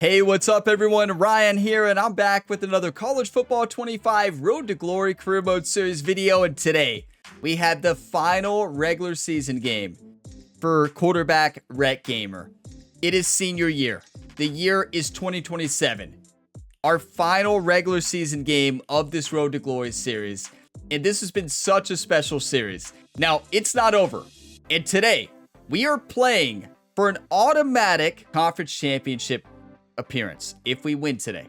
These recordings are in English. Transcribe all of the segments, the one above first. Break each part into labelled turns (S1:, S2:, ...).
S1: Hey, what's up everyone? Ryan here, and I'm back with another College Football 25 Road to Glory Career Mode Series video, and today we have the final regular season game for quarterback Rhett Gamer. It is senior year. The year is 2027. Our final regular season game of this Road to Glory series, and this has been such a special series. Now, it's not over, and today we are playing for an automatic conference championship appearance if we win today.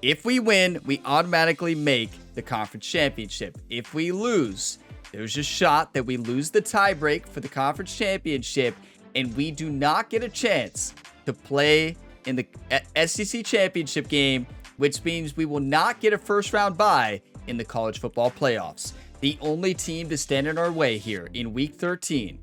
S1: If we win, we automatically make the conference championship. If we lose, there's a shot that we lose the tiebreak for the conference championship and we do not get a chance to play in the SEC championship game, which means we will not get a first round bye in the college football playoffs. The only team to stand in our way here in week 13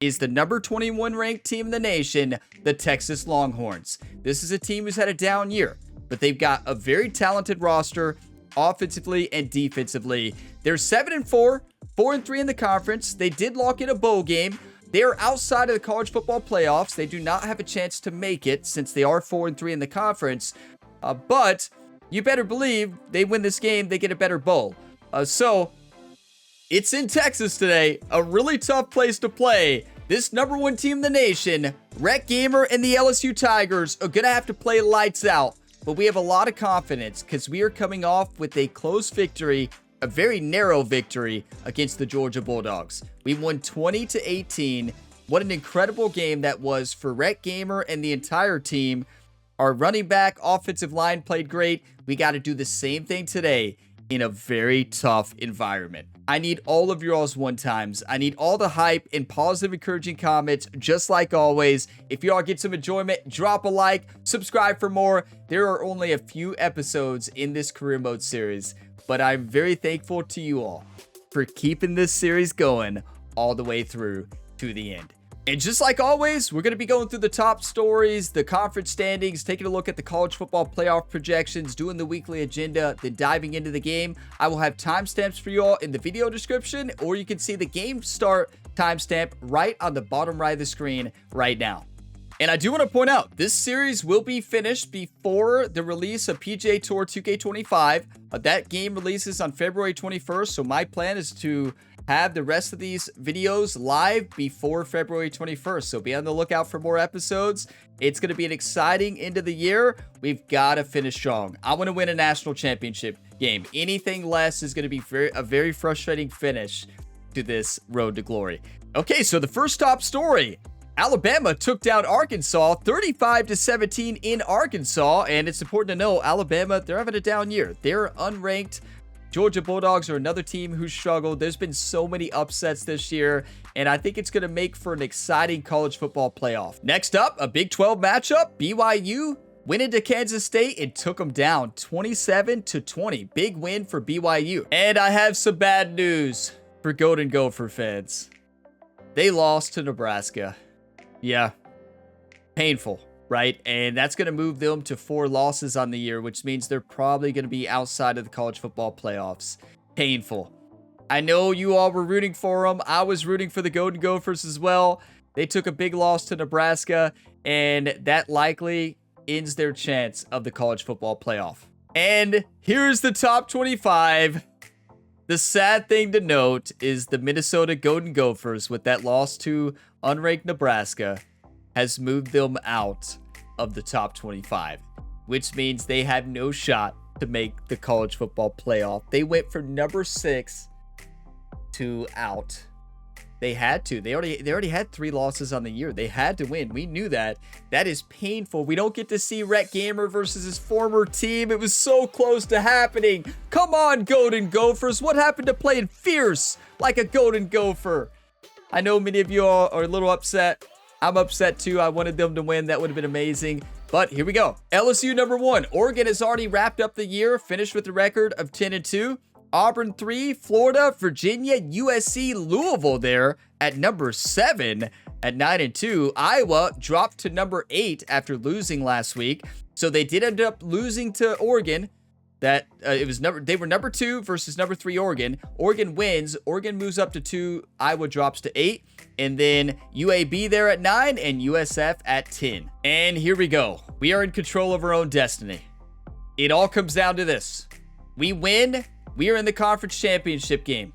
S1: is the number 21 ranked team in the nation, the Texas Longhorns. This is a team who's had a down year, but they've got a very talented roster offensively and defensively. They're 7-4, 4-3 in the conference. They did lock in a bowl game. They are outside of the college football playoffs. They do not have a chance to make it since they are 4-3 in the conference. But you better believe they win this game, they get a better bowl. So it's in Texas today, a really tough place to play. This number one team in the nation, Rhett Gamer and the LSU Tigers, are going to have to play lights out. But we have a lot of confidence because we are coming off with a close victory, a very narrow victory against the Georgia Bulldogs. We won 20-18. What an incredible game that was for Rhett Gamer and the entire team. Our running back, offensive line played great. We got to do the same thing today in a very tough environment. I need all of y'all's one-times. I need all the hype and positive, encouraging comments, just like always. If y'all get some enjoyment, drop a like, subscribe for more. There are only a few episodes in this career mode series, but I'm very thankful to you all for keeping this series going all the way through to the end. And just like always, we're going to be going through the top stories, the conference standings, taking a look at the college football playoff projections, doing the weekly agenda, then diving into the game. I will have timestamps for you all in the video description, or you can see the game start timestamp right on the bottom right of the screen right now. And I do want to point out, this series will be finished before the release of PGA Tour 2K25. That game releases on February 21st, so my plan is to have the rest of these videos live before February 21st. So be on the lookout for more episodes. It's going to be an exciting end of the year. We've got to finish strong. I want to win a national championship game. Anything less is going to be a very frustrating finish to this road to glory. Okay, so the first top story. Alabama took down Arkansas 35-17 in Arkansas. And it's important to know, Alabama, they're having a down year. They're unranked. Georgia Bulldogs are another team who struggled. There's been so many upsets this year, and I think it's going to make for an exciting college football playoff. Next up, a Big 12 matchup. BYU went into Kansas State and took them down 27-20. Big win for BYU. And I have some bad news for Golden Gopher fans. They lost to Nebraska. Yeah, painful, right? And that's going to move them to 4 losses on the year, which means they're probably going to be outside of the college football playoffs. Painful. I know you all were rooting for them. I was rooting for the Golden Gophers as well. They took a big loss to Nebraska, and that likely ends their chance of the college football playoff. And here's the top 25. The sad thing to note is the Minnesota Golden Gophers, with that loss to unranked Nebraska, has moved them out of the top 25, which means they have no shot to make the college football playoff. They went from number 6 to out. They had to. They already had 3 losses on the year. They had to win. We knew that. That is painful. We don't get to see Rhett Gamer versus his former team. It was so close to happening. Come on, Golden Gophers. What happened to playing fierce like a Golden Gopher? I know many of you all are a little upset. I'm upset too. I wanted them to win. That would have been amazing. But here we go. LSU number 1. Oregon has already wrapped up the year, finished with a record of 10-2. Auburn 3, Florida, Virginia, USC, Louisville there at number 7 at 9-2. Iowa dropped to number 8 after losing last week. So they did end up losing to Oregon. that they were number 2 versus number 3 Oregon. Oregon wins. Oregon moves up to 2. Iowa drops to 8. And then UAB there at 9 and USF at 10. And here we go. We are in control of our own destiny. It all comes down to this. We win. We are in the conference championship game.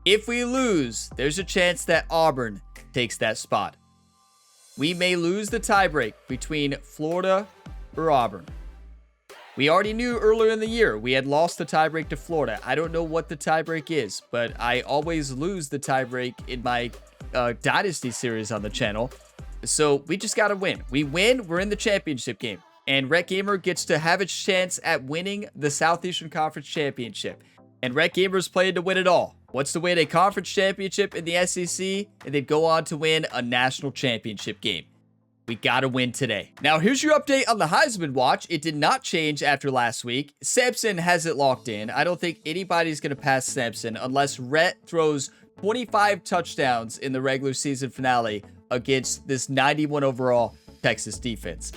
S1: If we lose, there's a chance that Auburn takes that spot. We may lose the tiebreak between Florida or Auburn. We already knew earlier in the year we had lost the tiebreak to Florida. I don't know what the tiebreak is, but I always lose the tiebreak in my Dynasty series on the channel. So we just got to win. We win, we're in the championship game. And Rhett Gamer gets to have its chance at winning the Southeastern Conference Championship. And Rhett Gamer's playing to win it all. Wants to win a conference championship in the SEC and then go on to win a national championship game. We got to win today. Now, here's your update on the Heisman watch. It did not change after last week. Sampson has it locked in. I don't think anybody's going to pass Sampson unless Rhett throws 25 touchdowns in the regular season finale against this 91 overall Texas defense.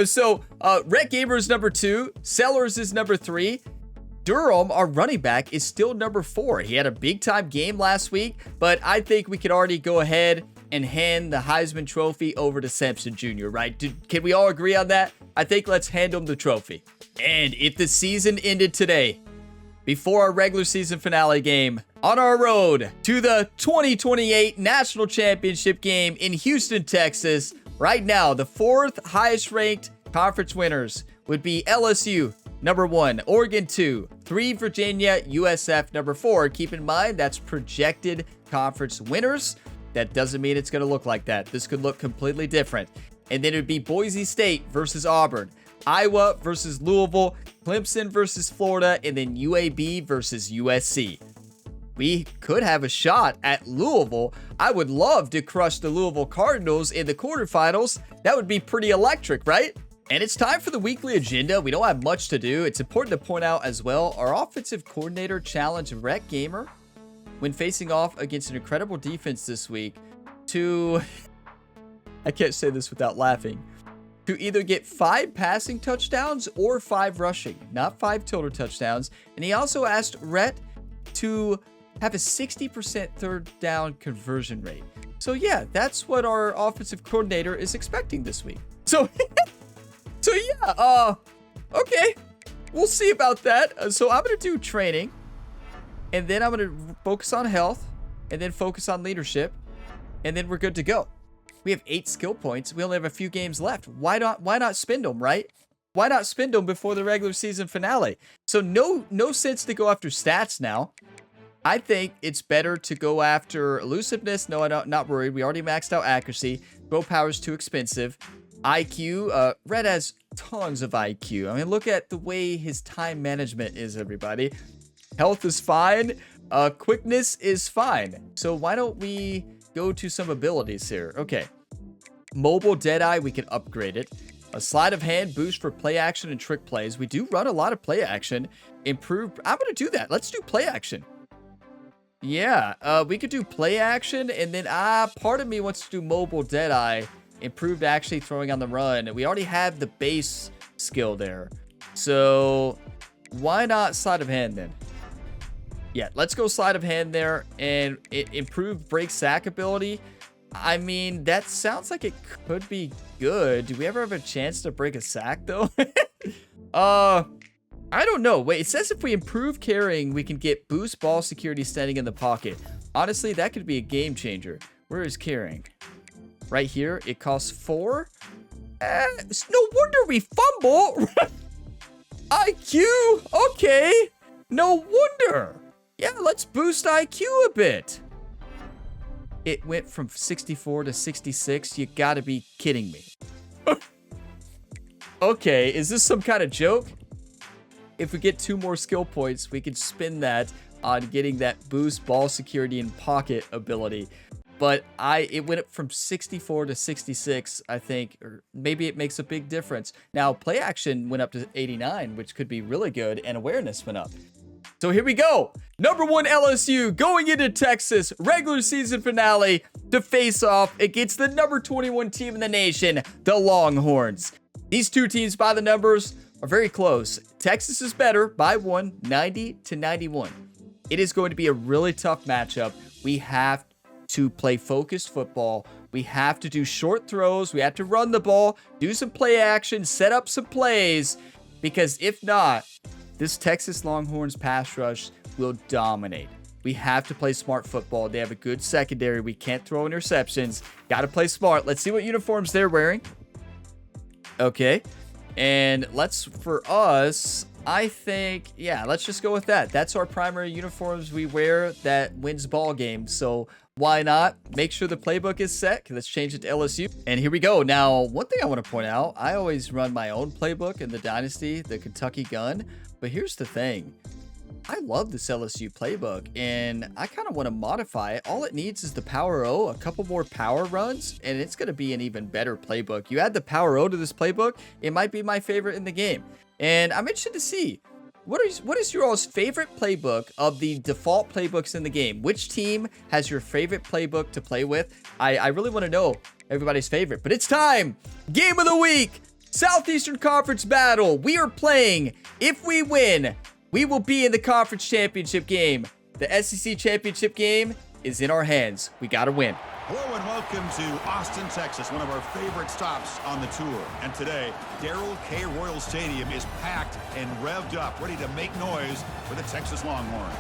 S1: So, Rhett Gamer is number 2. Sellers is number 3. Durham, our running back, is still number 4. He had a big-time game last week, but I think we could already go ahead and hand the Heisman Trophy over to Sampson Jr., right? Can we all agree on that? I think let's hand him the trophy. And if the season ended today, before our regular season finale game, on our road to the 2028 National Championship game in Houston, Texas, right now, the 4th highest ranked conference winners would be LSU, number 1, Oregon 2, 3 Virginia, USF number 4. Keep in mind, that's projected conference winners. That doesn't mean it's going to look like that. This could look completely different. And then it would be Boise State versus Auburn, Iowa versus Louisville, Clemson versus Florida, and then UAB versus USC. We could have a shot at Louisville. I would love to crush the Louisville Cardinals in the quarterfinals. That would be pretty electric, right? And it's time for the weekly agenda. We don't have much to do. It's important to point out as well, our offensive coordinator challenged Rhett Gamer when facing off against an incredible defense this week to, I can't say this without laughing, to either get 5 passing touchdowns or 5 rushing, not 5 total touchdowns. And he also asked Rhett to have a 60% third down conversion rate. So yeah, that's what our offensive coordinator is expecting this week. So yeah, okay, we'll see about that. So I'm going to do training, and then I'm going to focus on health, and then focus on leadership, and then we're good to go. We have 8 skill points. We only have a few games left. Why not spend them, right? Why not spend them before the regular season finale? So no sense to go after stats now. I think it's better to go after elusiveness. No, I'm not worried. We already maxed out accuracy. Throw power's too expensive. IQ, Red has tons of IQ. I mean, look at the way his time management is, everybody. Health is fine. Quickness is fine. So why don't we go to some abilities here? Okay. Mobile Deadeye, we can upgrade it. A sleight of hand boost for play action and trick plays. We do run a lot of play action. Improved. I'm going to do that. Let's do play action. Yeah, we could do play action, and then part of me wants to do Mobile Deadeye. Improved actually throwing on the run. We already have the base skill there. So why not sleight of hand then? Yeah, let's go sleight of hand there. And improved break sack ability. I mean, that sounds like it could be good. Do we ever have a chance to break a sack though? I don't know. Wait, it says if we improve carrying, we can get boost ball security standing in the pocket. Honestly, that could be a game changer. Where is carrying? Right here, it costs 4. No wonder we fumble. IQ, okay. No wonder. Yeah, let's boost IQ a bit. It went from 64 to 66. You gotta be kidding me. Okay, is this some kind of joke? If we get 2 more skill points, we can spend that on getting that boost ball security and pocket ability. But it went up from 64 to 66, I think, or maybe it makes a big difference. Now, play action went up to 89, which could be really good, and awareness went up. So here we go. Number 1 LSU going into Texas, regular season finale to face off against the number 21 team in the nation, the Longhorns. These two teams by the numbers, are very close. Texas is better by 1, 90-91. It is going to be a really tough matchup. We have to play focused football. We have to do short throws. We have to run the ball, do some play action, set up some plays, because if not, this Texas Longhorns pass rush will dominate. We have to play smart football. They have a good secondary. We can't throw interceptions. Got to play smart. Let's see what uniforms they're wearing. Okay. And for us, I think, yeah, let's just go with that. That's our primary uniforms we wear that wins ball games. So why not make sure the playbook is set? Let's change it to LSU. And here we go. Now, one thing I want to point out, I always run my own playbook in the Dynasty, the Kentucky Gun. But here's the thing. I love this LSU playbook, and I kind of want to modify it. All it needs is the Power O, a couple more power runs, and it's going to be an even better playbook. You add the Power O to this playbook, it might be my favorite in the game. And I'm interested to see, what is your all's favorite playbook of the default playbooks in the game? Which team has your favorite playbook to play with? I really want to know everybody's favorite. But it's time! Game of the week! Southeastern Conference battle. We are playing. If we win, we will be in the conference championship game. The SEC championship game is in our hands. We got to win.
S2: Hello and welcome to Austin, Texas, one of our favorite stops on the tour. And today, Darrell K. Royal Stadium is packed and revved up, ready to make noise for the Texas Longhorns.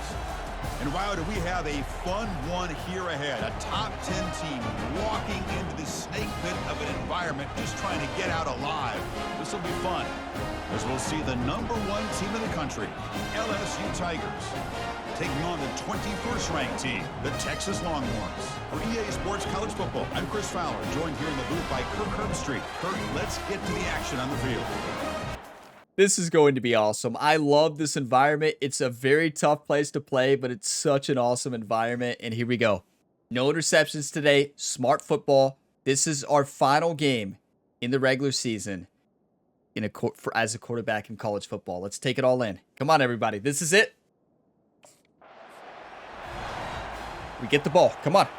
S2: And wow, do we have a fun one here ahead. A top 10 team walking into the snake pit of an environment, just trying to get out alive. This will be fun, as we'll see the #1 team in the country, LSU Tigers, taking on the 21st ranked team, the Texas Longhorns. For EA Sports College Football, I'm Chris Fowler, joined here in the booth by Kirk Herbstreit. Kirk, let's get to the action on the field.
S1: This is going to be awesome. I love this environment. It's a very tough place to play, but it's such an awesome environment. And here we go. No interceptions today. Smart football. This is our final game in the regular season as a quarterback in college football. Let's take it all in. Come on, everybody. This is it. We get the ball. Come on.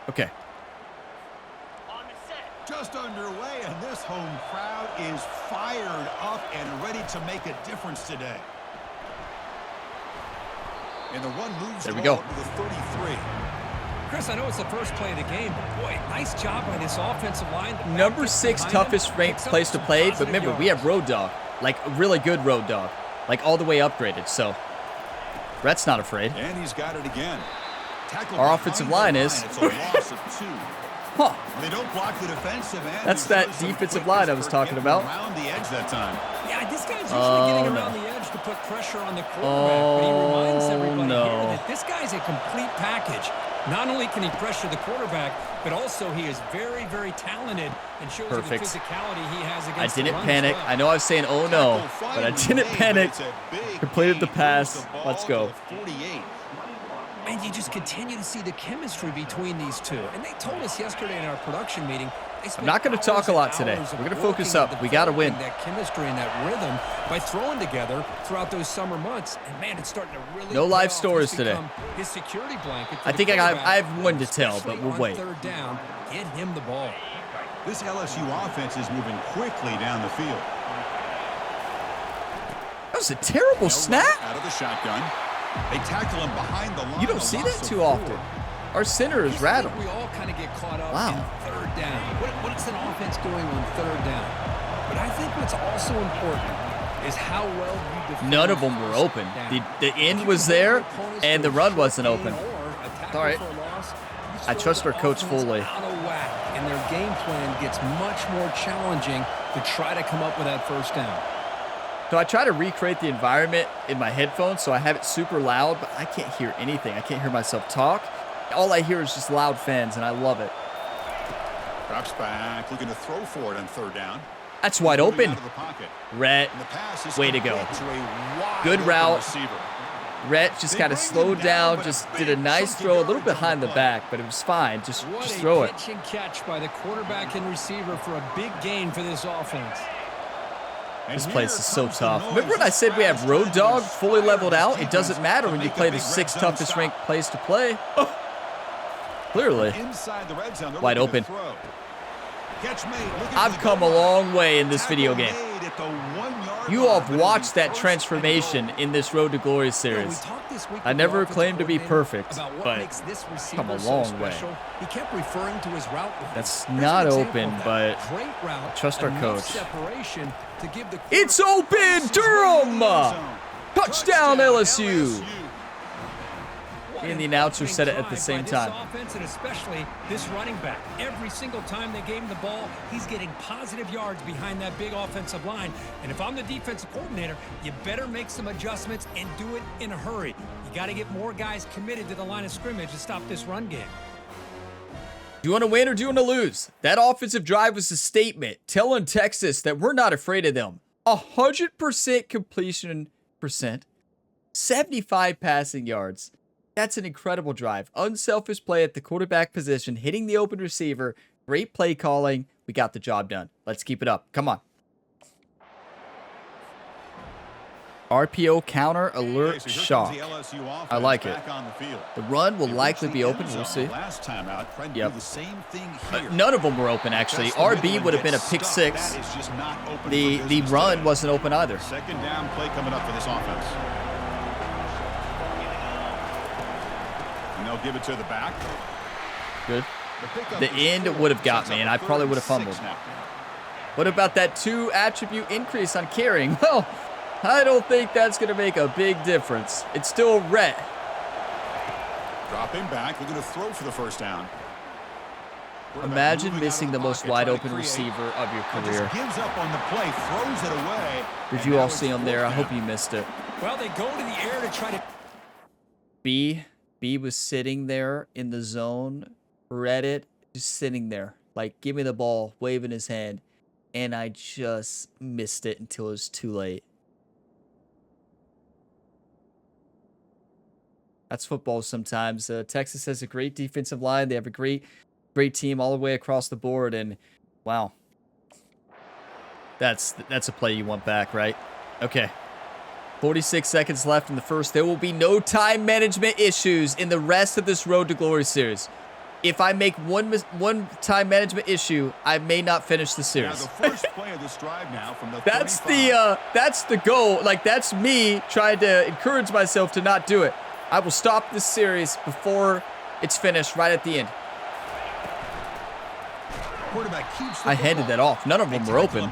S1: Okay.
S2: Just underway, and this home crowd is fired up and ready to make a difference today. And the run moves
S1: there we go.
S2: To the 33.
S3: Chris, I know it's the first play of the game, but boy, nice job by this offensive line.
S1: Number 6 toughest ranked place to play, but remember, we have Road Dog, like a really good Road Dog, like all the way upgraded, so Brett's not afraid.
S2: And he's got it again.
S1: Our offensive line is.
S2: It's a loss of 2.
S1: Huh.
S2: They don't block the defensive end.
S1: That's that defensive line I was talking about.
S2: Around the edge that time.
S3: Yeah, this guy's usually getting around the edge to put pressure on the quarterback, but he reminds everybody here that this guy's a complete package. Not only can he pressure the quarterback, but also he is very, very talented and shows you the physicality he has against the run.
S1: I didn't panic. I know I was saying, oh no, but I didn't panic. Completed the pass. Let's go.
S2: 48.
S3: And you just continue to see the chemistry between these two. And they told us yesterday in our production meeting,
S1: I'm not going to talk a lot today. We're going to focus up. We got to win.
S3: That chemistry and that rhythm by throwing together throughout those summer months. And man, it's starting to really.
S1: No live stories today.
S3: His security blanket.
S1: I think I have one to tell, but we'll wait.
S3: Third down, get him the ball.
S2: This LSU offense is moving quickly down the field.
S1: That was a terrible snap.
S2: Out of the shotgun. They tackle him behind the line.
S1: You don't see that too often. Our center is rattled.
S3: We all kind of get caught up
S1: in
S3: third down. What's an offense doing on third down? But I think what's also important is how well you defend.
S1: None of them were open. The end was there, and the run wasn't open. All right. I trust our coach fully.
S3: Out of whack, and their game plan gets much more challenging to try to come up with that first down.
S1: So I try to recreate the environment in my headphones, so I have it super loud, but I can't hear anything. I can't hear myself talk. All I hear is just loud fans, and I love it.
S2: Drops back, looking to throw for it on third down.
S1: That's wide open. Rhett, way to go. Good route. Rhett just kind of slowed down, just did a nice throw, a little behind the back, but it was fine. Just throw it.
S3: Pitch and catch by the quarterback and receiver for a big gain for this offense.
S1: This place is so tough. Remember when I said we have Road Dog fully leveled out? It doesn't matter when you play the 6th toughest ranked place to play. Oh. Clearly. Wide open.
S2: Catch made.
S1: I've come a long way in this video game. You all have watched that transformation in this Road to Glory series. I never claimed to be perfect, but come a long way.
S3: He kept referring to his route.
S1: That's not open, but I trust our coach. It's open, Durham! Touchdown, LSU! And the announcer said it at the same time.
S3: Offense, and especially this running back. Every single time they gave him the ball, he's getting positive yards behind that big offensive line. And if I'm the defensive coordinator, you better make some adjustments and do it in a hurry. You got to get more guys committed to the line of scrimmage to stop this run game.
S1: Do you want to win or do you want to lose? That offensive drive was a statement telling Texas that we're not afraid of them. 100% completion percent, 75 passing yards. That's an incredible drive. Unselfish play at the quarterback position, hitting the open receiver. Great play calling. We got the job done. Let's keep it up. Come on. RPO counter alert shock. I like it. The run will likely be open. We'll see. Yep. None of them were open, actually. RB would have been a pick six. The run wasn't open either.
S2: Second down play coming up for this offense. And they'll give it to the back.
S1: Good. The end would have got me, and I probably would have fumbled. What about that 2 attribute increase on carrying? Well, I don't think that's going to make a big difference. It's still red.
S2: Dropping back, looking to throw for the first down.
S1: Imagine missing the most wide open receiver of your career.
S2: Gives up on the play, throws it away.
S1: Did you all see him there? I hope you missed it.
S3: Well, they go to the air to try to...
S1: B was sitting there in the zone, read it, just sitting there. Like, give me the ball, waving his hand. And I just missed it until it was too late. That's football sometimes. Texas has a great defensive line. They have a great team all the way across the board. And, wow. That's a play you want back, right? Okay. 46 seconds left in the first. There will be no time management issues in the rest of this Road to Glory series. If I make one time management issue, I may not finish the series.
S2: Now the first play of this drive now from the
S1: that's the goal. Like, that's me trying to encourage myself to not do it. I will stop this series before it's finished, right at the end. I handed that off. None of them were open,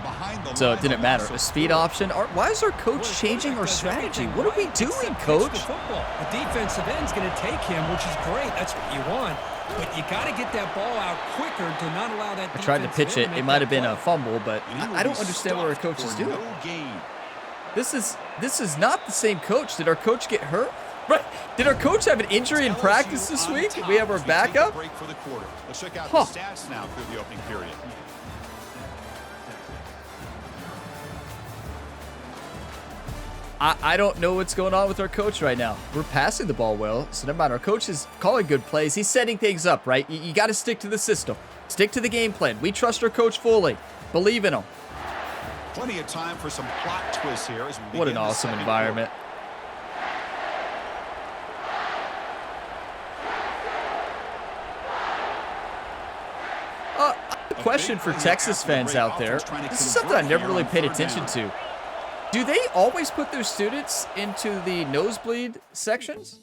S1: so it didn't matter. A speed option. Why is our coach changing our strategy? What are we doing, coach?
S3: The defensive end's going to take him, which is great. That's what you want. But you got to get that ball out quicker to not allow that.
S1: I tried to pitch it. It might have been a fumble, but I don't understand what our coach is doing. This is not the same coach. Did our coach get hurt? Right. Did our coach have an injury in practice this week? We have our backup?
S2: Let's check out the stats now through the opening period.
S1: I don't know what's going on with our coach right now. We're passing the ball well, so never mind. Our coach is calling good plays. He's setting things up, right? You got to stick to the system. Stick to the game plan. We trust our coach fully. Believe in him.
S2: Plenty of time for some plot twists here. As we
S1: what an awesome environment. Question for Texas fans out there. This is something I never really paid attention to. Do they always put their students into the nosebleed sections?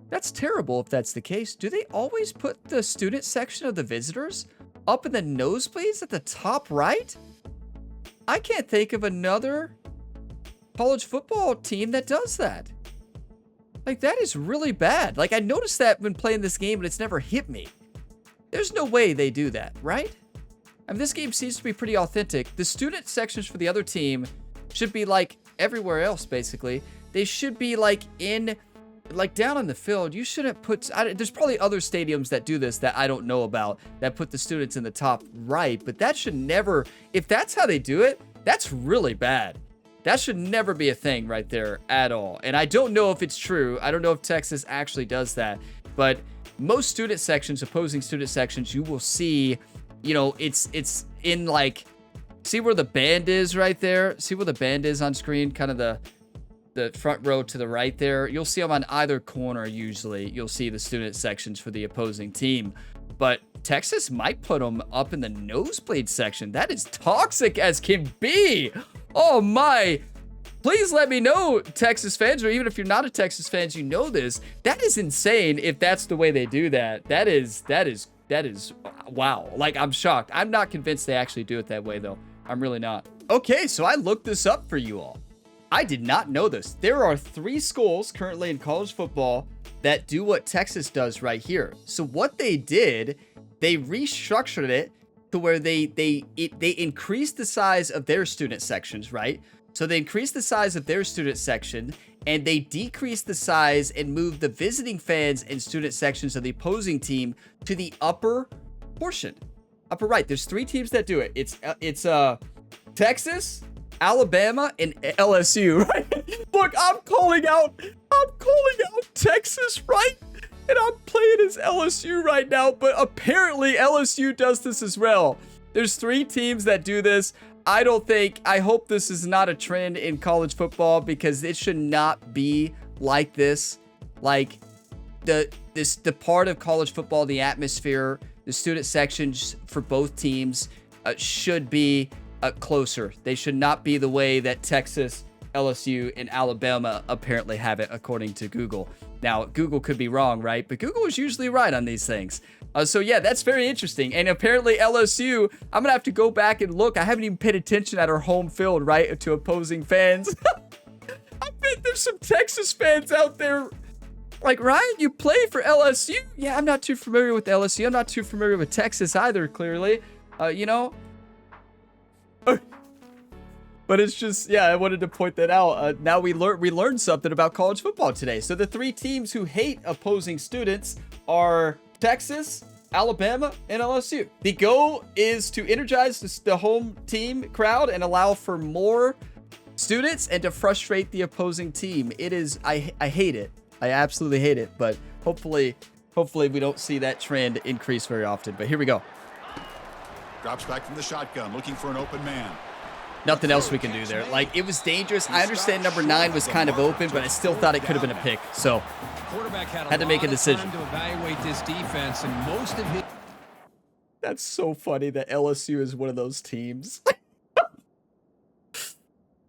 S1: That's terrible if that's the case. Do they always put the student section of the visitors up in the nosebleeds at the top right? I can't think of another college football team that does that. Like, that is really bad. Like, I noticed that when playing this game, but it's never hit me. There's no way they do that, right? I mean, this game seems to be pretty authentic. The student sections for the other team should be like everywhere else, basically. They should be like down in the field. You shouldn't put, there's probably other stadiums that do this that I don't know about that put the students in the top right, but that should never, if that's how they do it, that's really bad. That should never be a thing right there at all. And I don't know if it's true. I don't know if Texas actually does that, but most student sections, opposing student sections, you will see, you know, it's in like, see where the band is right there? See where the band is on screen? Kind of the front row to the right there. You'll see them on either corner usually. You'll see the student sections for the opposing team. But Texas might put them up in the nosebleed section. That is toxic as can be. Oh my. Please let me know, Texas fans, or even if you're not a Texas fan, you know this. That is insane if that's the way they do that. That is, wow. Like, I'm shocked. I'm not convinced they actually do it that way, though. I'm really not. Okay, so I looked this up for you all. I did not know this. There are 3 schools currently in college football that do what Texas does right here. So what they did, they restructured it to where they increased the size of their student sections, right? So they increased the size of their student section, and they decreased the size and moved the visiting fans and student sections of the opposing team to the upper portion. Upper right. There's 3 teams that do it. It's Texas, Alabama, and LSU, right? Look, I'm calling out Texas, right? And I'm playing as LSU right now, but apparently LSU does this as well. There's 3 teams that do this. I hope this is not a trend in college football, because it should not be like this. Like, the part of college football, the atmosphere, the student sections for both teams should be closer. They should not be the way that Texas, LSU, and Alabama apparently have it, according to Google. Now, Google could be wrong, right? But Google is usually right on these things. So yeah, that's very interesting. And apparently LSU, I'm going to have to go back and look. I haven't even paid attention at our home field, right, to opposing fans. I bet there's some Texas fans out there. Like, Ryan, you play for LSU? Yeah, I'm not too familiar with LSU. I'm not too familiar with Texas either, clearly. You know? But it's just, yeah, I wanted to point that out. Now we learned something about college football today. So the 3 teams who hate opposing students are Texas, Alabama, and LSU. The goal is to energize the home team crowd and allow for more students and to frustrate the opposing team. It is, I hate it. I absolutely hate it. But hopefully we don't see that trend increase very often. But here we go.
S2: Drops back from the shotgun, looking for an open man.
S1: Nothing else we can do there. Like, it was dangerous. I understand number 9 was kind of open, but I still thought it could have been a pick. So, had to make a decision.
S3: To evaluate this defense, and most of his...
S1: That's so funny that LSU is one of those teams.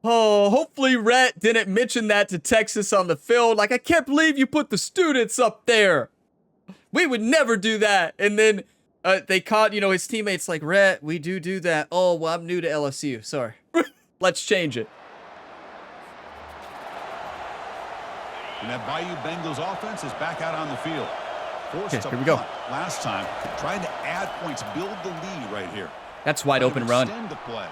S1: Oh, hopefully Rhett didn't mention that to Texas on the field. Like, I can't believe you put the students up there. We would never do that. And then they caught, you know, his teammates like, Rhett, we do that. Oh, well, I'm new to LSU. Sorry. Let's change it.
S2: And that Bayou Bengals offense is back out on the field.
S1: Okay, here we go.
S2: Last time, trying to add points, build the lead right here.
S1: That's wide open run.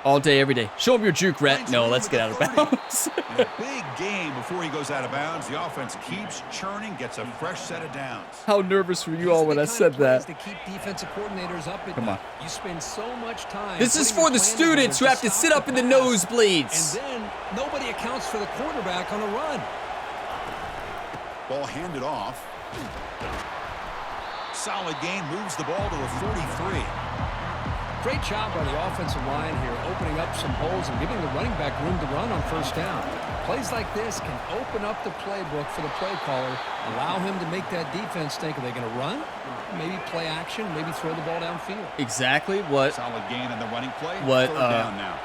S1: All day, every day. Show him your juke, Rhett. No, let's get out of bounds.
S2: In a big game before he goes out of bounds, the offense keeps churning, gets a fresh set of downs.
S1: How nervous were you all when I said that?
S3: To keep defensive coordinators up at
S1: Come on.
S3: You spend so much time.
S1: This is for the students who have to sit up in the nosebleeds.
S3: And then nobody accounts for the quarterback on a run.
S2: Ball handed off. Solid gain, moves the ball to a 43.
S3: Great job by the offensive line here, opening up some holes and giving the running back room to run on first down. Plays like this can open up the playbook for the play caller, allow him to make that defense think, are they going to run? Maybe play action, maybe throw the ball downfield.
S1: Exactly what
S2: solid gain in the running play.
S1: What
S2: down now.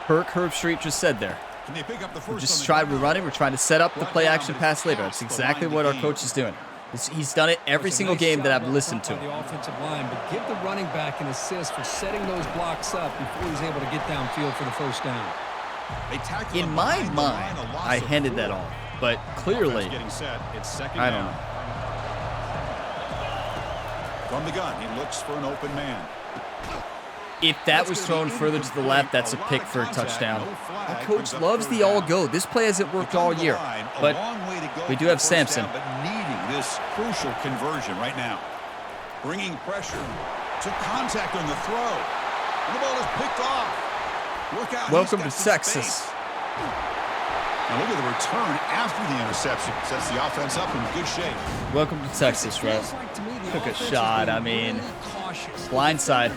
S1: Herb Street just said there.
S2: Can they pick up the first?
S1: We're running. We're trying to set up the play action pass later. That's exactly what our coach is doing. He's done it every single game that I've listened to.
S3: The offensive line, but give the running back an assist for setting those blocks up before he's able to get downfield for the first down.
S1: In my mind, I handed that off, but clearly, I don't know.
S2: From the gun, he looks for an open man.
S1: If that was thrown further to the left, that's a pick for a touchdown. The coach loves the all-go. This play hasn't worked all year, but we do have Sampson.
S2: This crucial conversion right now. Bringing pressure to contact on the throw. And the ball is picked off. Look out.
S1: Welcome to Texas.
S2: Now look at the return after the interception. Sets the offense up in good shape.
S1: Welcome to Texas, right? Took a shot. I mean, blindside.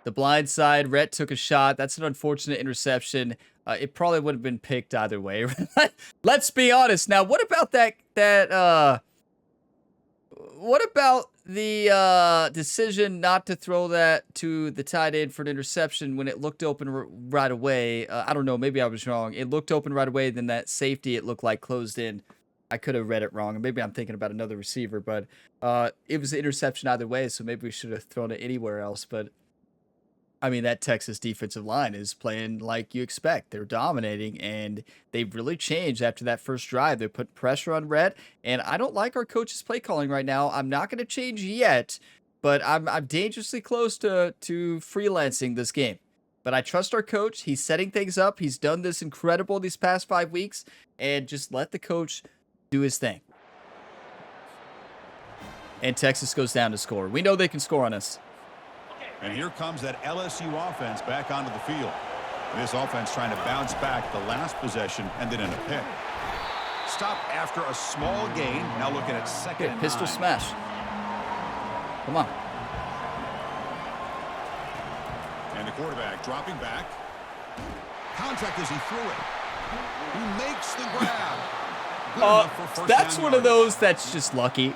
S1: The blind side, Rhett took a shot. That's an unfortunate interception. It probably would have been picked either way. Let's be honest. Now, what about the decision not to throw that to the tight end for an interception when it looked open right away. I don't know. Maybe I was wrong. It looked open right away. Then that safety, it looked like closed in. I could have read it wrong. And maybe I'm thinking about another receiver, but it was an interception either way. So maybe we should have thrown it anywhere else. But I mean, that Texas defensive line is playing like you expect. They're dominating, and they've really changed after that first drive. They're putting pressure on Rhett, and I don't like our coach's play calling right now. I'm not going to change yet, but I'm dangerously close to freelancing this game. But I trust our coach. He's setting things up. He's done this incredible these past 5 weeks, and just let the coach do his thing. And Texas goes down to score. We know they can score on us.
S2: And here comes that LSU offense back onto the field. This offense trying to bounce back the last possession, ended in a pick. Stop after a small gain. Now looking at second and 9.
S1: Pistol smash. Come on.
S2: And the quarterback dropping back. Contact as he threw it. He makes the grab. Good enough for first
S1: That's
S2: down
S1: one of
S2: yardage.
S1: those that's just lucky.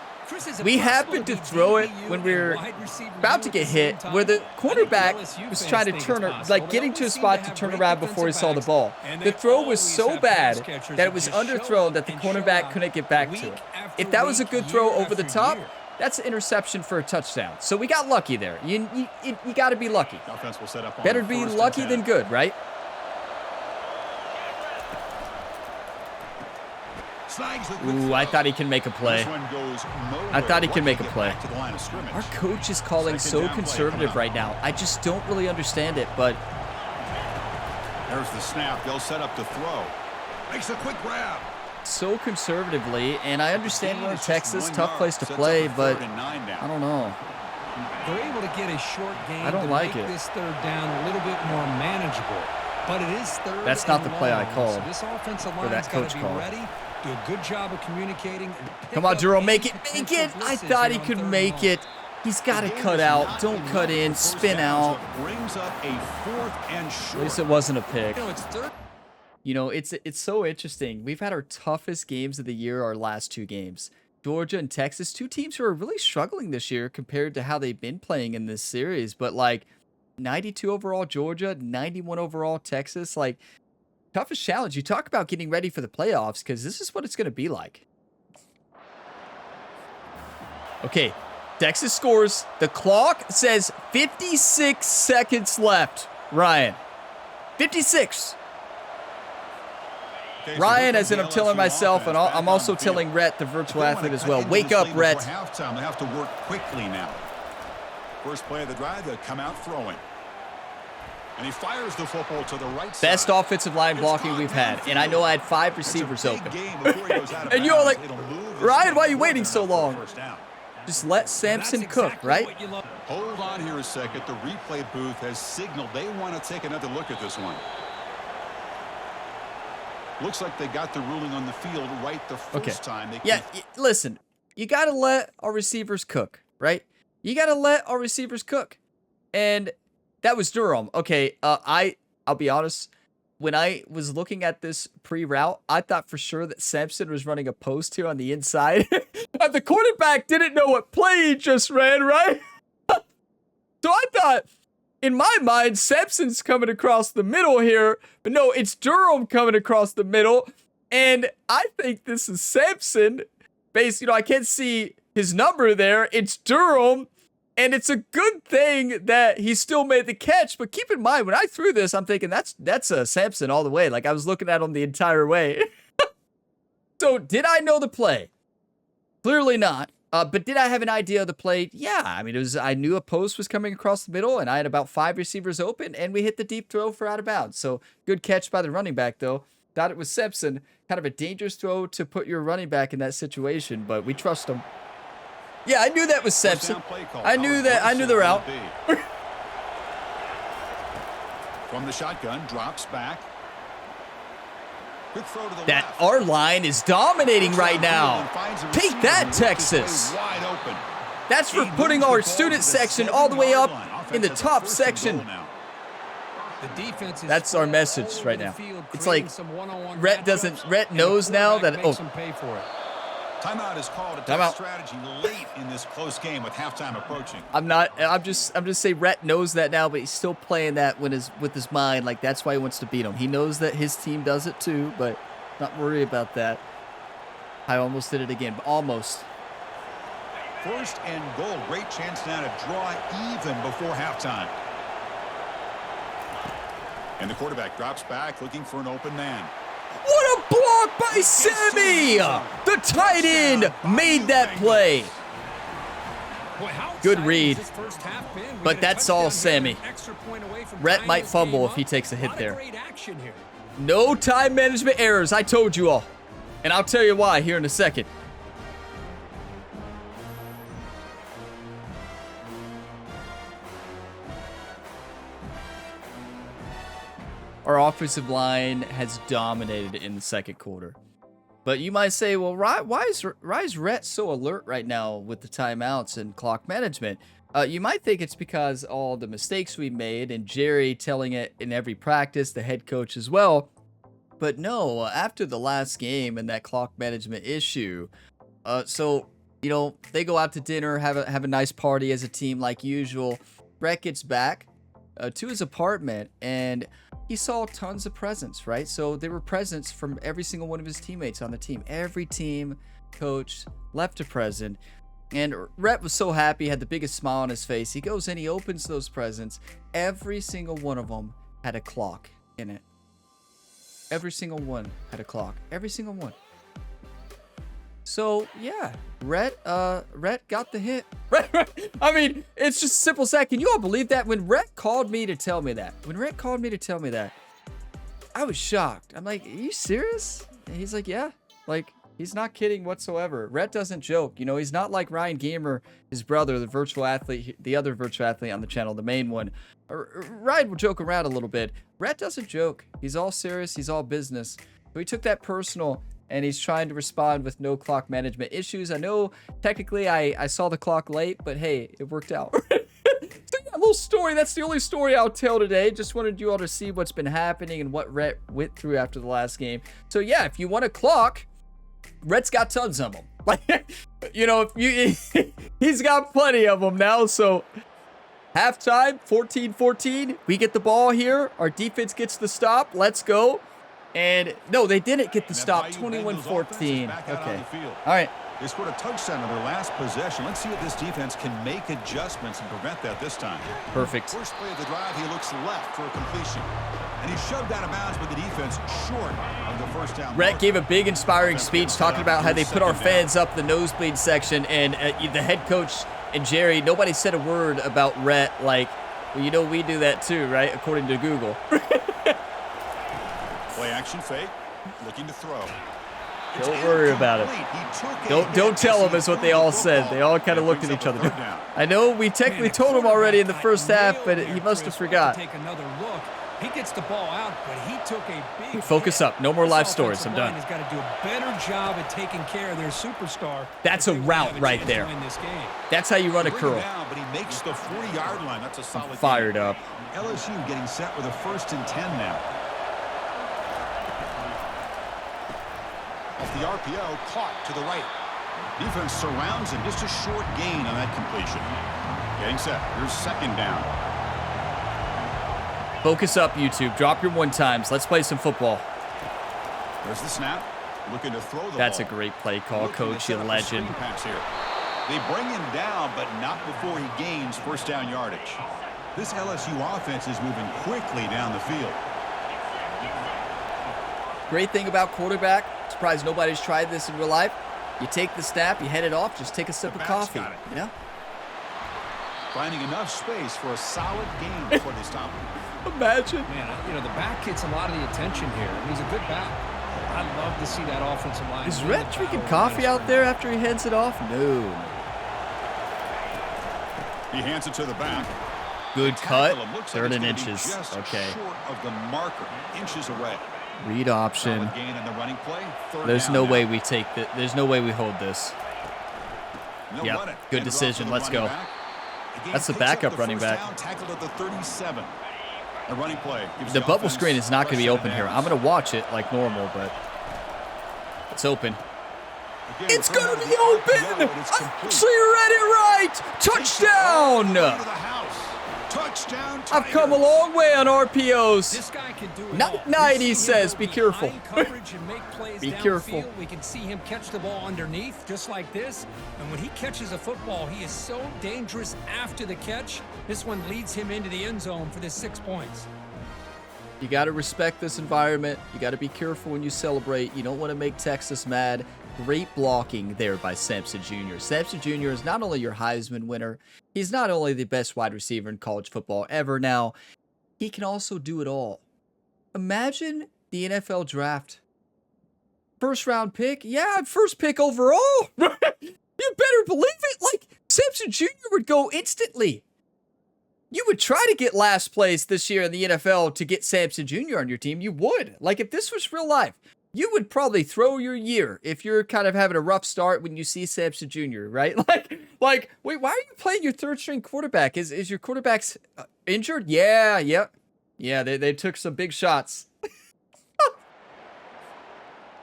S1: We happened to throw it when we were about to get hit, where the quarterback was trying to turn, like getting to a spot to turn around before he saw the ball. The throw was so bad that it was underthrown that the cornerback couldn't get back to it. If that was a good throw over the top, that's an interception for a touchdown. So we got lucky there. You got to be lucky.
S2: Offense will set up on
S1: Better be lucky than good, right? Ooh, I thought he can make a play. I thought he can make a play. Our coach is calling so conservative right now. I just don't really understand it, but...
S2: There's the snap. They'll set up the throw. Makes a quick grab.
S1: So conservatively, and I understand we're in Texas, tough place to play, but I don't know.
S3: They're able to get a short game.
S1: I don't like it.
S3: This third down a little bit more manageable, but it is third.
S1: That's not the play I called.
S3: So this offensive line
S1: that coach
S3: be
S1: called.
S3: ready. Do a good job of communicating.
S1: Come on, Jerome, make it, make it. I thought he could make it. He's got to cut out. Don't cut in. Spin out.
S2: Brings up a 4th and short.
S1: At least it wasn't a pick.
S3: It's third.
S1: You know, it's so interesting. We've had our toughest games of the year, our last 2 games. Georgia and Texas, 2 teams who are really struggling this year compared to how they've been playing in this series. But like 92 overall Georgia, 91 overall Texas, like toughest challenge. You talk about getting ready for the playoffs because this is what it's going to be like. Okay, Texas scores. The clock says 56 seconds left. Ryan, 56. Ryan, as in I'm telling myself, and I'm also telling Rhett, the virtual athlete, as well. Wake up, Rhett.
S2: They have to work quickly now. First play of the drive, they'll come out throwing. And he fires the football to the right side.
S1: Best offensive line blocking we've had. And I know I had 5 receivers open. And you're like, Ryan, why are you waiting so long? Just let Sampson cook, right?
S2: Hold on here a second. The replay booth has signaled they want to take another look at this one. Looks like they got the ruling on the field right the first time.
S1: Listen, you got to let our receivers cook, right? You got to let our receivers cook. And that was Durham. Okay, I'll be honest. When I was looking at this pre-route, I thought for sure that Sampson was running a post here on the inside. And the quarterback didn't know what play he just ran, right? So I thought, in my mind, Sampson's coming across the middle here. But no, it's Durham coming across the middle. And I think this is Sampson. I can't see his number there. It's Durham. And it's a good thing that he still made the catch. But keep in mind, when I threw this, I'm thinking that's a Sampson all the way. Like I was looking at him the entire way. So did I know the play? Clearly not. But did I have an idea of the play? Yeah. I mean, I knew a post was coming across the middle, and I had about 5 receivers open, and we hit the deep throw for out of bounds. So good catch by the running back, though. Thought it was Sampson. Kind of a dangerous throw to put your running back in that situation, but we trust him. Yeah, I knew that was Sampson. I knew the route.
S2: From the shotgun, drops back. Quick throw to the
S1: that
S2: left.
S1: Our line is dominating right now. Take that, Texas. That's for putting our student section all the way up in the top section. That's our message right now. It's like Rhett knows now that,
S2: Timeout is called. A tough strategy late in this close game with halftime approaching.
S1: I'm just saying Rhett knows that now, but he's still playing that with his mind. Like, that's why he wants to beat him. He knows that his team does it too, but not worry about that. I almost did it again, but almost.
S2: 1st and goal. Great chance now to draw even before halftime. And the quarterback drops back looking for an open man.
S1: What a block by Sammy! The tight end made that play. Good read. But that's all Sammy. Rhett might fumble if he takes a hit there. No time management errors. I told you all. And I'll tell you why here in a second. Our offensive line has dominated in the second quarter. But you might say, well, why is Rhett so alert right now with the timeouts and clock management? You might think it's because all the mistakes we made and Jerry telling it in every practice, the head coach as well. But no, after the last game and that clock management issue, so, you know, they go out to dinner, have a nice party as a team like usual. Rhett gets back to his apartment and he saw tons of presents, right? So there were presents from every single one of his teammates on the team. Every team coach left a present. And Rhett was so happy, had the biggest smile on his face. He goes in, he opens those presents. Every single one of them had a clock in it. Every single one had a clock. Every single one. So, yeah, Rhett got the hint. I mean, it's just a simple fact. Can you all believe that? When Rhett called me to tell me that, I was shocked. I'm like, are you serious? And he's like, yeah. Like, he's not kidding whatsoever. Rhett doesn't joke. You know, he's not like Ryan Gamer, his brother, the virtual athlete, the other virtual athlete on the channel, the main one. Ryan will joke around a little bit. Rhett doesn't joke. He's all serious. He's all business. So he took that personal. And he's trying to respond with no clock management issues. I know technically I saw the clock late, but hey, it worked out. So yeah, little story. That's the only story I'll tell today. Just wanted you all to see what's been happening and what Rhett went through after the last game. So yeah, if you want a clock, Rhett's got tons of them. Like, you know, he's got plenty of them now. So halftime, 14-14. We get the ball here. Our defense gets the stop. Let's go. And no, they didn't get the stop. 21-14. Okay. All right.
S2: They scored a touchdown on their last possession. Let's see if this defense can make adjustments and prevent that this time.
S1: Perfect.
S2: First play of the drive, he looks left for a completion. And he shoved out of bounds with the defense short of the first down.
S1: Rhett gave a big inspiring speech talking about how they put our fans up the nosebleed section. And the head coach and Jerry, nobody said a word about Rhett. Like, well, you know, we do that too, right? According to Google.
S2: Play action fake, looking to throw.
S1: Don't worry about it. Don't tell them is what they all said. They all kind of looked at each other. I know we technically told him already in the first half, but he must have forgot.
S3: Take another look. He gets the ball out, but he took a big
S1: focus up. No more live stories. I'm done.
S3: He's got to do a better job at taking care of their superstar.
S1: That's a route right there. That's how you run a curl.
S2: But he makes the 40-yard line. That's a solid.
S1: Fired up.
S2: LSU getting set with a 1st and 10 now. Off the RPO, caught to the right. Defense surrounds him. Just a short gain on that completion. Getting set. Here's 2nd down.
S1: Focus up, YouTube. Drop your one times. Let's play some football.
S2: There's the snap. Looking to throw the
S1: That's
S2: ball.
S1: A great play call, Coach. You legend.
S2: Here. They bring him down, but not before he gains 1st down yardage. This LSU offense is moving quickly down the field.
S1: Great thing about quarterback, surprised nobody's tried this in real life. You take the snap, you head it off, just take a sip of coffee. You know?
S2: Finding enough space for a solid game before they stop him.
S1: Imagine.
S3: Man, you know, the back gets a lot of the attention here. He's a good back. I'd love to see that offensive line.
S1: Is Rhett drinking coffee out there after he heads it off? No.
S2: He hands it to the back.
S1: Good cut. 3rd and inches. Okay.
S2: Short of the marker, inches away.
S1: Read option.
S2: Gain in the running play.
S1: There's no way we take that. There's no way we hold this. Yeah, good decision. Let's go. That's the backup running back.
S2: Tackled at the 37. The running play.
S1: The bubble screen is not going to be open here. I'm going to watch it like normal, but it's open. It's going to be open. Actually read it right. Touchdown. I've come a long way on RPOs.
S3: This guy can do it
S1: Not
S3: all.
S1: night, he says. Be careful. Be
S3: Be
S1: careful.
S3: We can see him catch the ball underneath, just like this. And when he catches a football, he is so dangerous after the catch. This one leads him into the end zone for the 6 points.
S1: You got to respect this environment. You got to be careful when you celebrate. You don't want to make Texas mad. Great blocking there by Sampson Jr. Sampson Jr. is not only your Heisman winner, he's not only the best wide receiver in college football ever now, he can also do it all. Imagine the NFL draft. First round pick? Yeah, first pick overall. You better believe it. Like, Sampson Jr. would go instantly. You would try to get last place this year in the NFL to get Sampson Jr. on your team. You would. Like, if this was real life, you would probably throw your year if you're kind of having a rough start when you see Sampson Jr., right? Like, wait, why are you playing your third string quarterback? Is your quarterback injured? Yeah, they took some big shots.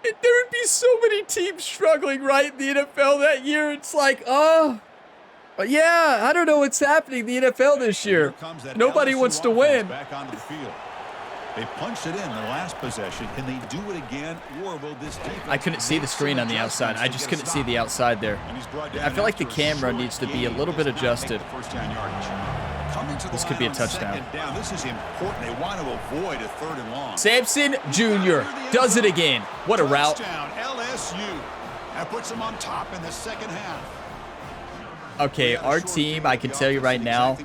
S1: There would be so many teams struggling, right, in the NFL that year. It's like, yeah, I don't know what's happening in the NFL this year. Nobody wants to win.
S2: Back onto the field. They punched it in the last possession. Can they do it again, or will this defense?
S1: I couldn't see the screen on the outside. I just couldn't see the outside there. I feel like the camera needs to be a little bit adjusted. This could be a touchdown.
S2: This is important. They want to avoid a 3rd and long.
S1: Sampson Jr. does it again. What a route.
S2: Touchdown, LSU. That puts them on top in the second half.
S1: Okay, our team, I can tell you right now,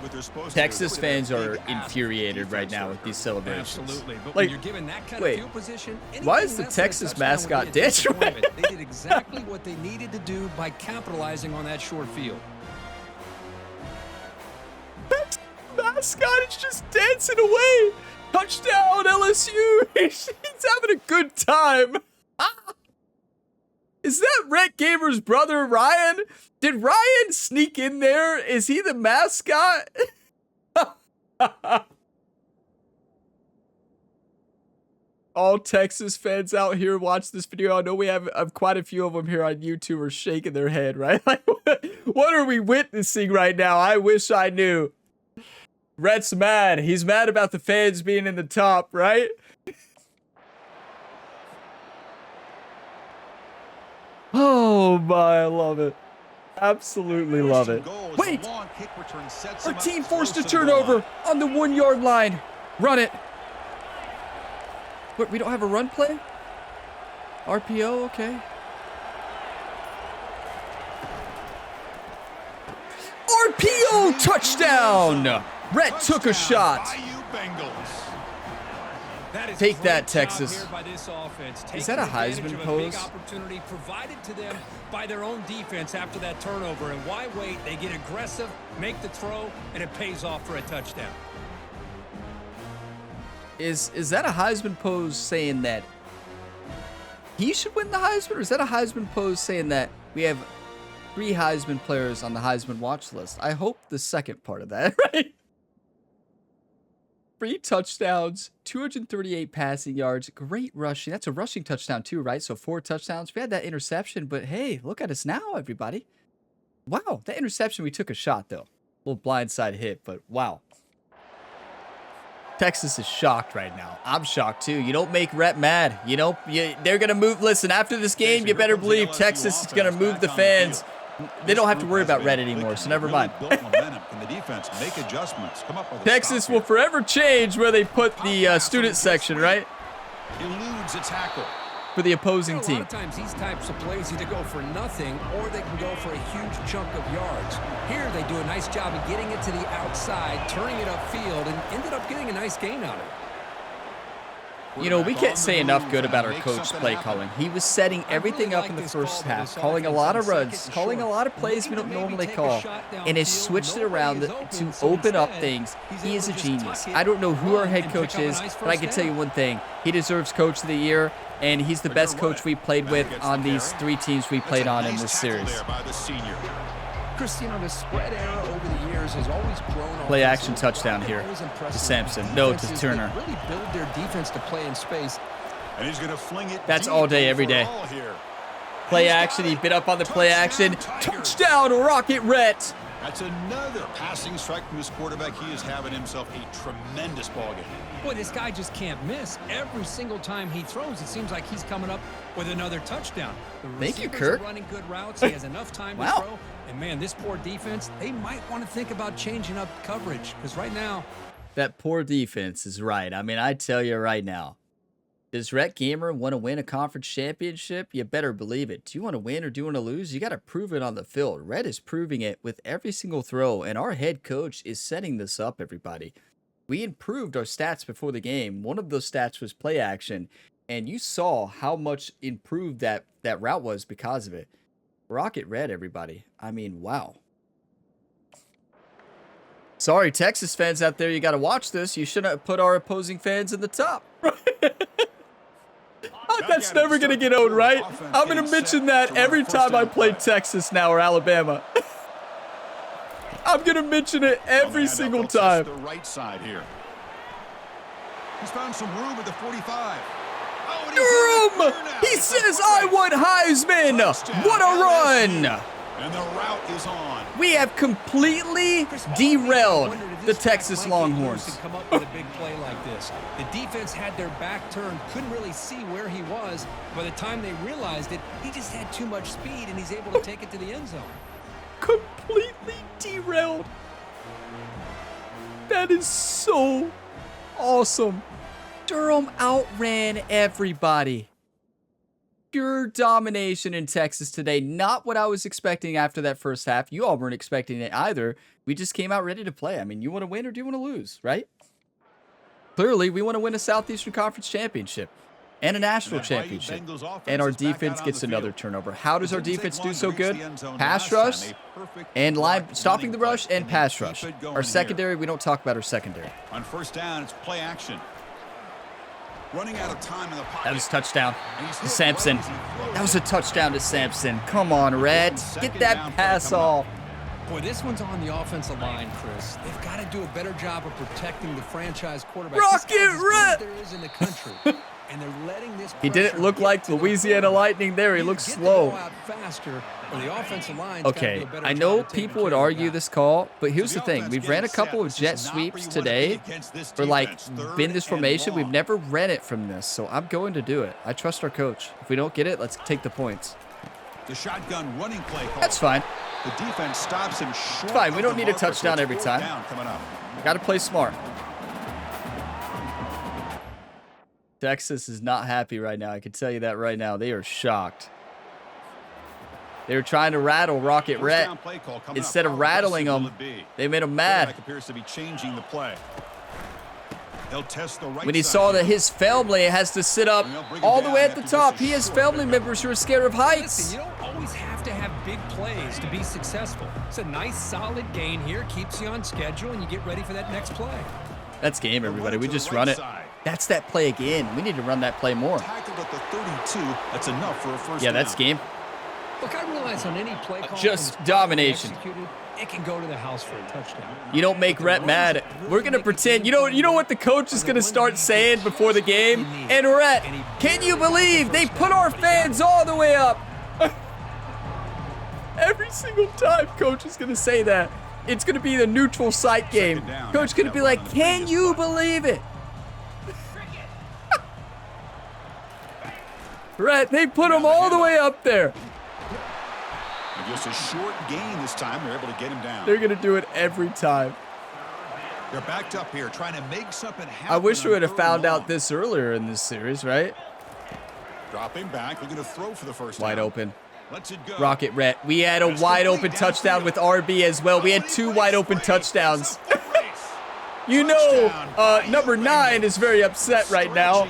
S1: Texas fans are infuriated right now with these celebrations.
S3: Absolutely. But
S1: Like,
S3: when you're given that kind
S1: wait,
S3: of field position,
S1: why is the
S3: anything less than a
S1: Texas
S3: touchdown
S1: mascot
S3: would be a
S1: dancing?
S3: disappointment. They did exactly what they needed to do by capitalizing on that short field.
S1: Mascot is just dancing away. Touchdown, LSU. He's having a good time. Is that Rhett Gamer's brother, Ryan? Did Ryan sneak in there? Is he the mascot? All Texas fans out here watch this video. I know we have quite a few of them here on YouTube are shaking their head, right? Like, what are we witnessing right now? I wish I knew. Rhett's mad. He's mad about the fans being in the top, right? Oh my, I love it. Absolutely love it. Wait! Our team forced a turnover on the 1 yard line. Run it. What, we don't have a run play? RPO, okay. RPO touchdown! Rhett took a shot. Take that, Texas. Is that a Heisman pose?
S3: Opportunity provided to them by their own defense after that turnover. And why wait? They get aggressive, make the throw, and it pays off for a touchdown.
S1: Is that a Heisman pose saying that he should win the Heisman? Or is that a Heisman pose saying that we have 3 Heisman players on the Heisman watch list? I hope the second part of that, right? 3 touchdowns, 238 passing yards, great rushing. That's a rushing touchdown too, right? So 4 touchdowns. We had that interception, but hey, look at us now, everybody. Wow, that interception, we took a shot though. A little blindside hit, but wow. Texas is shocked right now. I'm shocked too. You don't make Rhett mad. You know, they're going to move. Listen, after this game, you better believe Texas is going to move the fans. They don't have to worry about Rhett anymore, so never mind. Texas will forever change where they put the student section, right?
S2: Eludes a tackle.
S1: For the opposing
S3: A
S1: team.
S3: lot of times these types of plays either go for nothing or they can go for a huge chunk of yards. Here they do a nice job of getting it to the outside, turning it upfield, and ended up getting a nice gain on it.
S1: You know, we can't say enough good about our coach's play calling. He was setting everything up in the first half, calling a lot of runs, calling a lot of plays we don't normally call, and has switched it around to open up things. He is a genius. I don't know who our head coach is, but I can tell you one thing. He deserves Coach of the Year, and he's the best coach we played with on these 3 teams we played on in this series.
S3: Chris, you know, the spread era over the years has always grown.
S1: Play action touchdown here to Sampson. No, to Turner.
S3: Really build their defense to play in space.
S2: And he's going to fling it.
S1: That's all day, every day. Play action. He bit up on the play action. Touchdown, Rocket Rhett.
S2: That's another passing strike from this quarterback. He is having himself a tremendous ball game.
S3: Boy, this guy just can't miss. Every single time he throws, it seems like he's coming up with another touchdown.
S1: Thank you, Kurt.
S3: Running good routes. He has enough time to throw. And, man, this poor defense, they might want to think about changing up coverage because right now.
S1: That poor defense is right. I mean, I tell you right now. Does Rhett Gamer want to win a conference championship? You better believe it. Do you want to win or do you want to lose? You got to prove it on the field. Rhett is proving it with every single throw, and our head coach is setting this up, everybody. We improved our stats before the game. One of those stats was play action, and you saw how much improved that route was because of it. Rocket Rhett, everybody. I mean, wow. Sorry, Texas fans out there, you got to watch this. You shouldn't have put our opposing fans in the top. That's never going to get old, right? I'm going to mention that every time I play Texas now or Alabama. I'm going to mention it every single time.
S2: The right side here. He's found some room at the 45.
S1: Durham! He says, I want Heisman. What a run.
S2: And the route is on.
S1: We have completely derailed the Texas Longhorns.
S3: Come up with a big play like this. The defense had their back turned, couldn't really see where he was. By the time they realized it, he just had too much speed, and he's able to take it to the end zone.
S1: Completely derailed. That is so awesome. Durham outran everybody. Pure domination in Texas today. Not what I was expecting after that first half. You all weren't expecting it either. We just came out ready to play. I mean, you want to win or do you want to lose, right? Clearly, we want to win a Southeastern Conference championship and a national championship. And our defense gets another turnover. How does our defense do so good? Pass rush and line, stopping the rush and pass rush. Our secondary, we don't talk about our secondary.
S2: On first down, it's play action. Running out of time in the pocket.
S1: That was a touchdown to Sampson. That was a touchdown to Sampson. Come on, Red. Get that pass off.
S3: Boy, this one's on the offensive line, Chris. They've got to do a better job of protecting the franchise quarterback.
S1: Rocket Red!
S3: There is in the country. And they're letting this
S1: he didn't look like Louisiana Lightning there. He looked slow. Okay, I know people would argue this call, but here's the thing. We've ran a couple of jet sweeps today for like in this formation. We've never ran it from this, so I'm going to do it. I trust our coach. If we don't get it, let's take the points.
S2: The shotgun running play call.
S1: That's fine.
S2: The defense stops him short.
S1: It's fine. We don't need a touchdown every time. Got to play smart. Texas is not happy right now. I can tell you that right now. They are shocked. They were trying to rattle Rocket Rhett. Instead of rattling him, they made him mad.
S2: Appears to be changing the play. They'll test the right
S1: when he saw that his family has to sit up all the way at the top, he has family members who are scared of heights.
S3: Listen, you don't always have to have big plays to be successful. It's a nice, solid gain here. Keeps you on schedule, and you get ready for that next play.
S1: That's game, everybody. We just run it. That's that play again. We need to run that play more.
S2: Tackled at the 32. That's enough for a first
S1: down. That's game.
S3: Look, I realize on any play call,
S1: just domination.
S3: It can go to the house for a touchdown.
S1: You don't make Rhett mad. We're gonna pretend. You know what the coach is gonna start saying before the game? And Rhett, can you believe they put our fans all the way up? Every single time, coach is gonna say that. It's gonna be the neutral site game. Coach gonna be like, can you believe it? Rhett, they put them all the way up there.
S2: And just a short gain this time. They're able to get him down.
S1: They're going to do it every time.
S2: They're backed up here trying to make something happen.
S1: I wish we would have found out this earlier in this series, right?
S2: Dropping back. Looking to throw for the first
S1: wide
S2: down.
S1: Open.
S2: Lets it go.
S1: Rocket Rhett. We had a wide open touchdown with RB as well. We had 2 wide open touchdowns. You know, number 9 is very upset right now.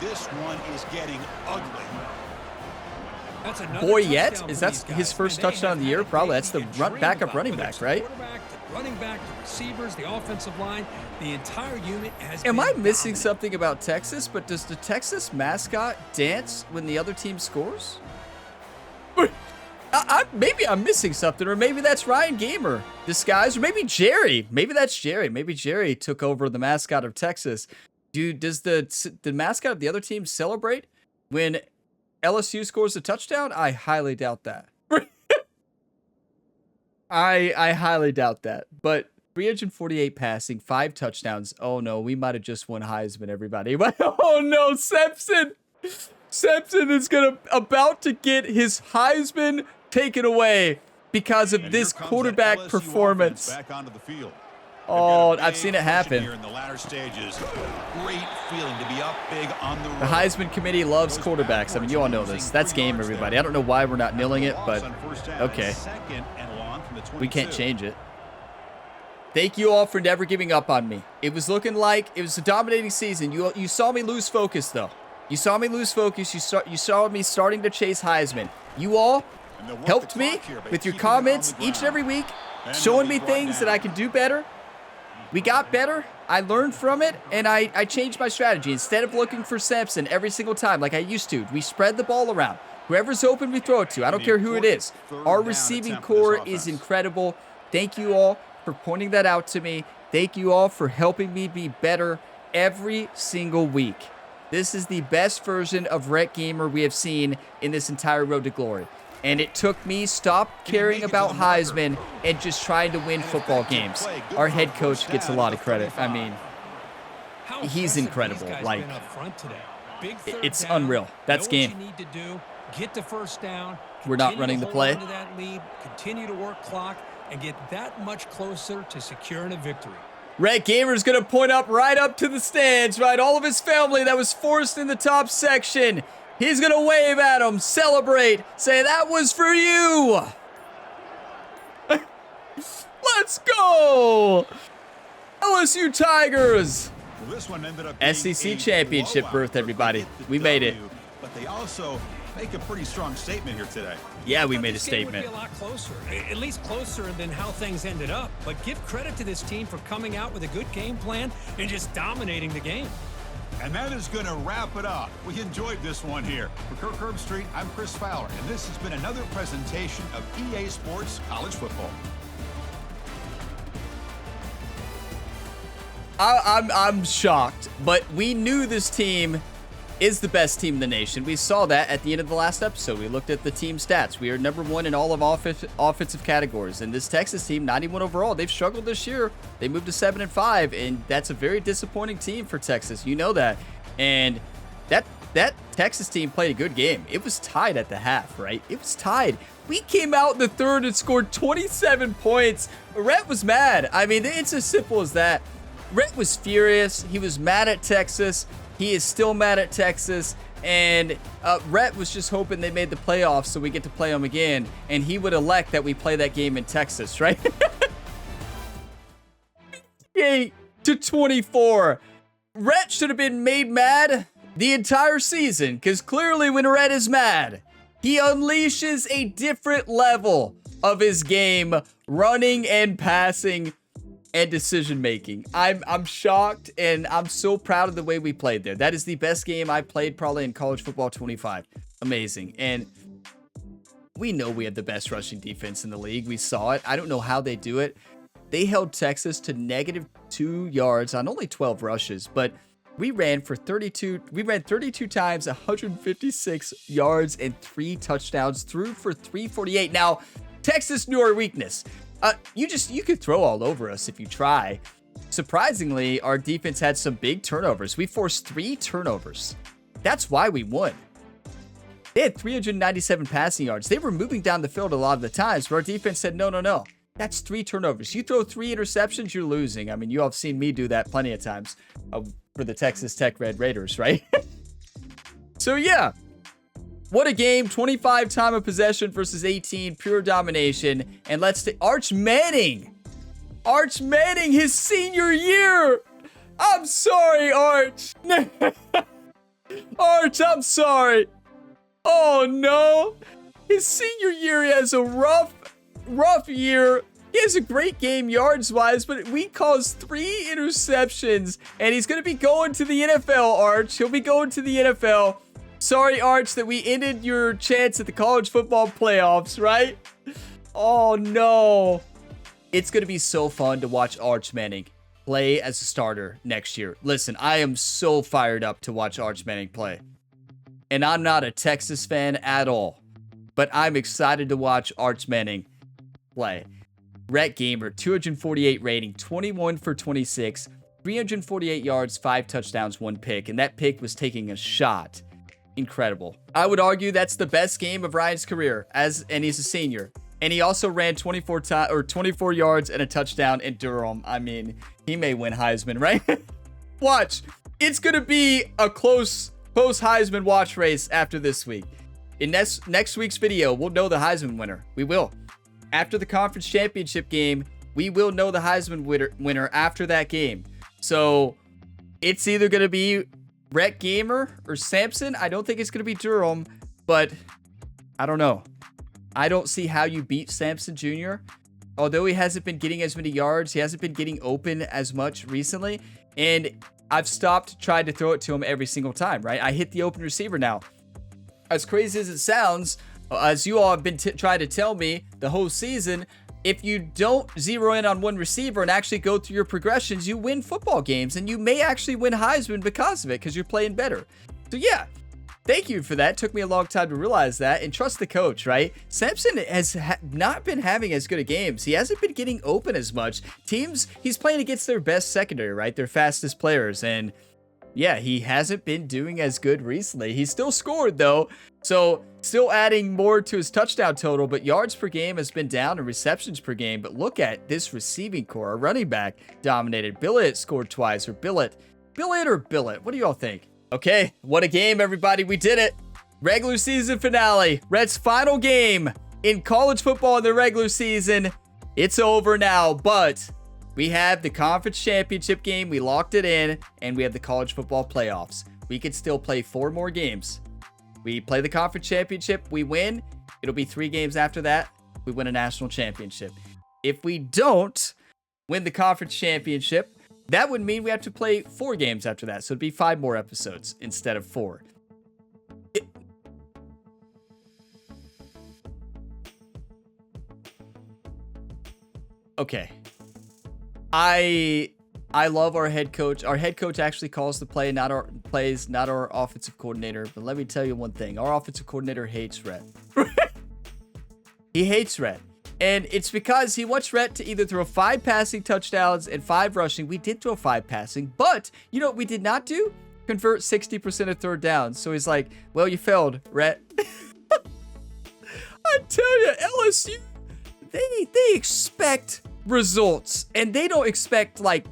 S2: This one is getting ugly.
S1: Boyette? Is that his first touchdown of the year? Probably. That's the backup running back, right?
S3: Running back, the receivers, the offensive line, the entire unit has
S1: Am I missing something about Texas? But does the Texas mascot dance when the other team scores? Maybe I'm missing something, or maybe that's Ryan Gamer disguised, or maybe Jerry. Maybe that's Jerry. Maybe Jerry took over the mascot of Texas. Dude, does the mascot of the other team celebrate when LSU scores a touchdown? I highly doubt that. I highly doubt that. But 348 passing, 5 touchdowns. Oh no, we might have just won Heisman, everybody. Oh no, Simpson! Simpson is about to get his Heisman taken away because of this quarterback performance.
S2: Back onto the field.
S1: Oh, I've seen it happen.
S2: Here in the latter stages. Great feeling to be up big on the road.
S1: The Heisman committee loves quarterbacks. I mean, you all know this. That's game, everybody. I don't know why we're not nailing it, but okay. We can't change it. Thank you all for never giving up on me. It was looking like it was a dominating season. You saw me lose focus, though. You saw me lose focus. You saw me starting to chase Heisman. You all helped me with your comments each and every week, showing me things that I can do better. We got better. I learned from it, and I changed my strategy. Instead of looking for Sampson every single time like I used to, we spread the ball around. Whoever's open, we throw it to. I don't care who it is. Our receiving core is incredible. Thank you all for pointing that out to me. Thank you all for helping me be better every single week. This is the best version of Rhett Gamer we have seen in this entire road to glory. And it took me stop caring about Heisman and just trying to win football games. Our head coach gets a lot of credit. I mean, he's incredible. Like, it's unreal. That's game.
S3: Get the first down.
S1: We're not running the play.
S3: That lead, continue to work clock and get that much closer to securing a victory.
S1: Red Gamer's going to point up right up to the stands, right? All of his family that was forced in the top section. He's going to wave at them, celebrate, say that was for you. Let's go. LSU Tigers.
S2: Well, this one ended up
S1: SEC championship berth, everybody. We made it.
S2: But they also make a pretty strong statement here today.
S1: Yeah, we made a
S3: This game
S1: statement.
S3: would be a lot closer, at least closer than how things ended up. But give credit to this team for coming out with a good game plan and just dominating the game.
S2: And that is going to wrap it up. We enjoyed this one here. For Kirk Herbstreit, I'm Chris Fowler, and this has been another presentation of EA Sports College Football.
S1: I'm shocked, but we knew this team is the best team in the nation. We saw that at the end of the last episode. We looked at the team stats. We are #1 in all of offensive categories. And this Texas team, 91 overall, they've struggled this year. They moved to 7-5, and that's a very disappointing team for Texas. You know that. And that Texas team played a good game. It was tied at the half, right? It was tied. We came out in the third and scored 27 points. Rhett was mad. I mean, it's as simple as that. Rhett was furious. He was mad at Texas. He is still mad at Texas, and Rhett was just hoping they made the playoffs so we get to play them again, and he would elect that we play that game in Texas, right? 58-24. Rhett should have been made mad the entire season, because clearly when Rhett is mad, he unleashes a different level of his game, running and passing and decision making. I'm shocked, and I'm so proud of the way we played there. That is the best game I played probably in college football 25. Amazing. And we know we have the best rushing defense in the league. We saw it. I don't know how they do it. They held Texas to -2 yards on only 12 rushes, but we ran 32 times, 156 yards and 3 touchdowns, threw for 348. Now, Texas knew our weakness. You could throw all over us if you try. Surprisingly, our defense had some big turnovers. We forced 3 turnovers. That's why we won. They had 397 passing yards. They were moving down the field a lot of the times, but our defense said, no. That's 3 turnovers. You throw 3 interceptions, you're losing. I mean, you all have seen me do that plenty of times for the Texas Tech Red Raiders, right? So, yeah. What a game. 25 time of possession versus 18. Pure domination. And let's take Arch Manning. Arch Manning, his senior year. I'm sorry, Arch. Arch, I'm sorry. Oh, no. His senior year, he has a rough year. He has a great game yards-wise, but we caused 3 interceptions. And he's going to be going to the NFL, Arch. He'll be going to the NFL. Sorry, Arch, that we ended your chance at the college football playoffs, right? Oh, no. It's going to be so fun to watch Arch Manning play as a starter next year. Listen, I am so fired up to watch Arch Manning play. and I'm not a Texas fan at all, but I'm excited to watch Arch Manning play. Rhett Gamer, 248 rating, 21 for 26, 348 yards, 5 touchdowns, 1 pick, and that pick was taking a shot. Incredible. I would argue that's the best game of Ryan's career, and he's a senior. And he also ran 24 yards and a touchdown in Durham. I mean, he may win Heisman, right? Watch. It's going to be a close Heisman watch race after this week. In next week's video, we'll know the Heisman winner. We will. After the conference championship game, we will know the Heisman winner after that game. So it's either going to be Rhett Gamer or Sampson. I don't think it's going to be Durham, but I don't know. I don't see how you beat Sampson Jr. Although he hasn't been getting as many yards, he hasn't been getting open as much recently. And I've stopped trying to throw it to him every single time, right? I hit the open receiver now. As crazy as it sounds, as you all have been trying to tell me the whole season, if you don't zero in on one receiver and actually go through your progressions, you win football games, and you may actually win Heisman because of it, because you're playing better. So yeah, thank you for that. It took me a long time to realize that, and trust the coach, right? Sampson has not been having as good of games. He hasn't been getting open as much. Teams, he's playing against their best secondary, right? Their fastest players, and yeah, he hasn't been doing as good recently. He still scored, though, so still adding more to his touchdown total, but yards per game has been down and receptions per game. But look at this receiving core. Our running back dominated. Billett scored twice, or Billett or Billett? What do you all think? Okay, what a game, everybody. We did it. Regular season finale. Rhett's final game in college football in the regular season. It's over now, but we have the conference championship game. We locked it in, and we have the college football playoffs. We could still play 4 more games. We play the conference championship. We win. It'll be 3 games after that. We win a national championship. If we don't win the conference championship, that would mean we have to play 4 games after that. So it'd be 5 more episodes instead of 4. Okay. I love our head coach. Our head coach actually calls the play, not our plays, not our offensive coordinator. But let me tell you one thing. Our offensive coordinator hates Rhett. He hates Rhett. And it's because he wants Rhett to either throw 5 passing touchdowns and 5 rushing. We did throw 5 passing, but you know what we did not do? Convert 60% of third downs. So he's like, well, you failed, Rhett. I tell you, LSU, they expect results, and they don't expect like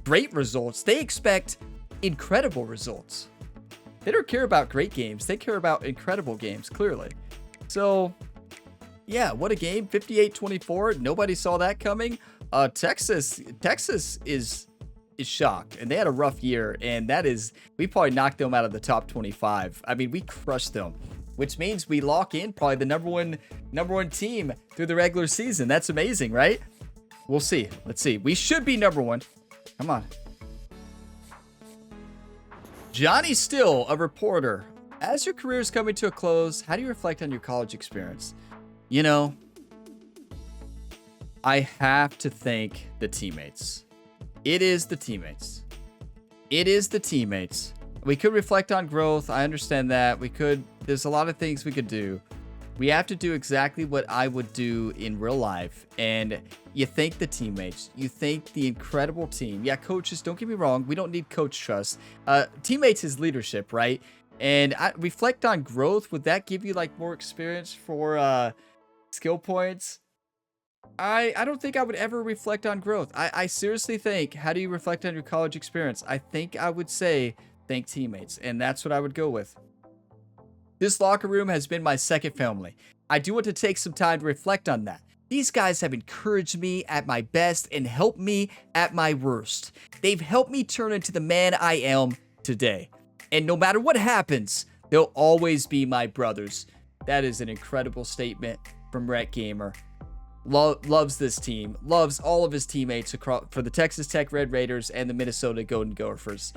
S1: great results. They expect incredible results. They don't care about great games. They care about incredible games, clearly. So yeah, what a game. 58-24. Nobody saw that coming. Texas is shocked, and they had a rough year, and we probably knocked them out of the top 25. I mean, we crushed them, which means we lock in probably the number one team through the regular season. That's amazing, right? We'll see. Let's see. We should be number 1. Come on. Johnny Still, a reporter. As your career is coming to a close, how do you reflect on your college experience? You know, I have to thank the teammates. It is the teammates. It is the teammates. We could reflect on growth. I understand that. There's a lot of things we could do. We have to do exactly what I would do in real life. And you thank the teammates. You thank the incredible team. Yeah, coaches, don't get me wrong. We don't need coach trust. Teammates is leadership, right? And I reflect on growth. Would that give you like more experience for skill points? I don't think I would ever reflect on growth. I seriously think, how do you reflect on your college experience? I think I would say thank teammates. And that's what I would go with. This locker room has been my second family. I do want to take some time to reflect on that. These guys have encouraged me at my best and helped me at my worst. They've helped me turn into the man I am today. And no matter what happens, they'll always be my brothers. That is an incredible statement from Rhett Gamer. Loves this team. Loves all of his teammates for the Texas Tech Red Raiders and the Minnesota Golden Gophers.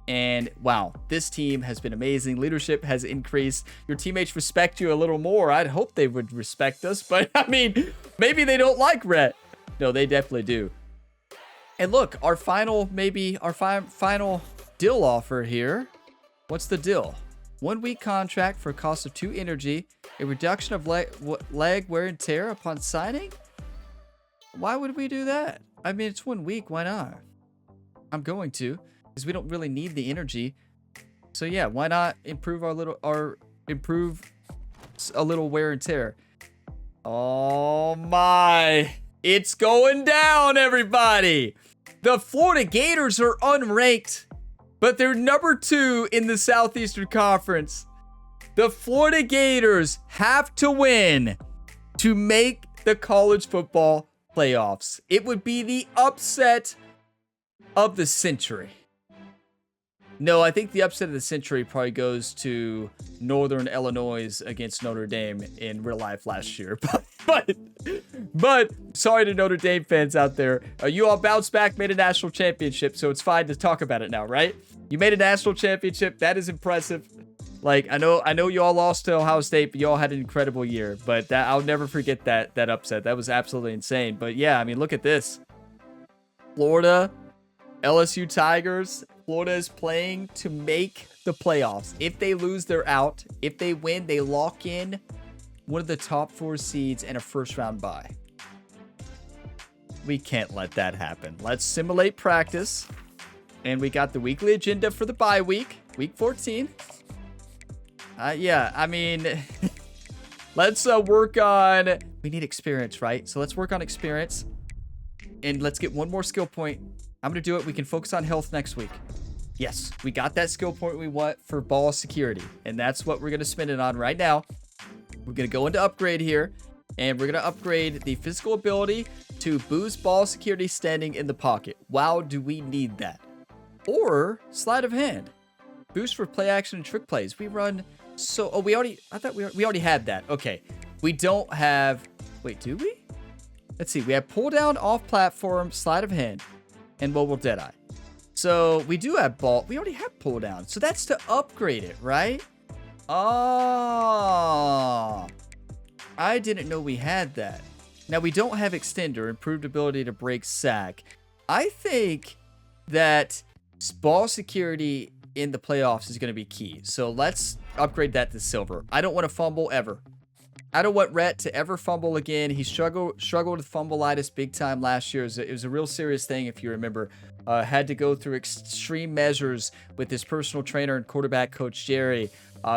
S1: And wow, this team has been amazing. Leadership has increased. Your teammates respect you a little more. I'd hope they would respect us, but I mean, maybe they don't like Rhett. No, they definitely do. And look, our final deal offer here. What's the deal? 1 week contract for a cost of 2 energy, a reduction of leg wear and tear upon signing. Why would we do that? I mean, it's 1 week. Why not? I'm going to, because we don't really need the energy. So yeah, why not improve a little wear and tear? Oh my, it's going down, everybody. The Florida Gators are unranked, but they're number 2 in the Southeastern Conference. The Florida Gators have to win to make the college football playoffs. It would be the upset of the century. No, I think the upset of the century probably goes to Northern Illinois against Notre Dame in real life last year. But sorry to Notre Dame fans out there. You all bounced back, made a national championship, so it's fine to talk about it now, right? You made a national championship. That is impressive. Like, I know you all lost to Ohio State, but you all had an incredible year. But I'll never forget that upset. That was absolutely insane. But yeah, I mean, look at this. Florida, LSU Tigers. Florida is playing to make the playoffs. If they lose, they're out. If they win, they lock in one of the top 4 seeds and a first round bye. We can't let that happen. Let's simulate practice. And we got the weekly agenda for the bye week, week 14. Yeah, I mean, let's work on, we need experience, right? So let's work on experience. And let's get 1 more skill point. I'm going to do it. We can focus on health next week. Yes, we got that skill point we want for ball security. And that's what we're going to spend it on right now. We're going to go into upgrade here. And we're going to upgrade the physical ability to boost ball security standing in the pocket. Wow, do we need that? Or sleight of hand. Boost for play action and trick plays. We run so... Oh, I thought we already had that. Okay. We don't have... Wait, do we? Let's see. We have pull down, off platform, sleight of hand, and mobile deadeye. So we do have ball. We already have pull down. So that's to upgrade it, right? Oh, I didn't know we had that. Now we don't have extender, improved ability to break sack. I think that ball security in the playoffs is going to be key. So let's upgrade that to silver. I don't want to fumble ever. I don't want Rhett to ever fumble again. He struggled with fumbleitis big time last year. It was a real serious thing, if you remember. Had to go through extreme measures with his personal trainer and quarterback coach Jerry.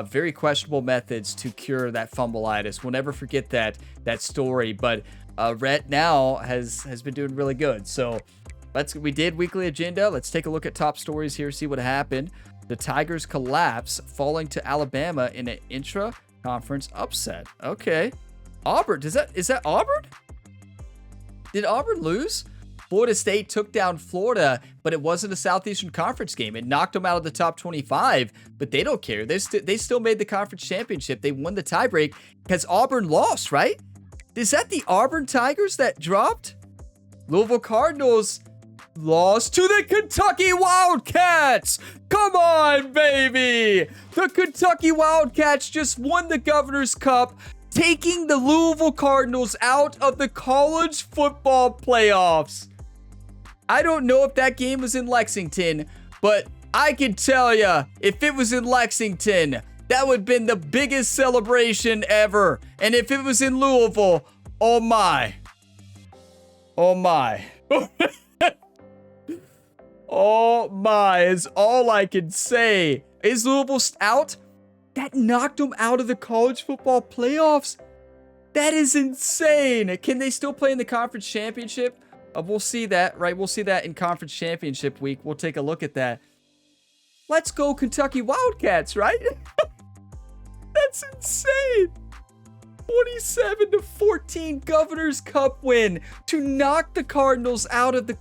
S1: Very questionable methods to cure that fumbleitis. We'll never forget that story. But Rhett now has been doing really good. So we did weekly agenda. Let's take a look at top stories here. See what happened. The Tigers collapse, falling to Alabama in an intra-conference upset. Okay, Auburn. Is that Auburn? Did Auburn lose? Florida State took down Florida, but it wasn't a Southeastern Conference game. It knocked them out of the top 25, but they don't care. They still made the conference championship. They won the tiebreak because Auburn lost, right? Is that the Auburn Tigers that dropped? Louisville Cardinals lost to the Kentucky Wildcats. Come on, baby. The Kentucky Wildcats just won the Governor's Cup, taking the Louisville Cardinals out of the college football playoffs. I don't know if that game was in Lexington, but I can tell you, if it was in Lexington, that would have been the biggest celebration ever. And if it was in Louisville, oh my. Oh my. Oh my is all I can say. Is Louisville out? That knocked them out of the college football playoffs. That is insane. Can they still play in the conference championship? We'll see that, right? We'll see that in conference championship week. We'll take a look at that. Let's go Kentucky Wildcats, right? That's insane. 27-14 Governor's Cup win to knock the Cardinals out of the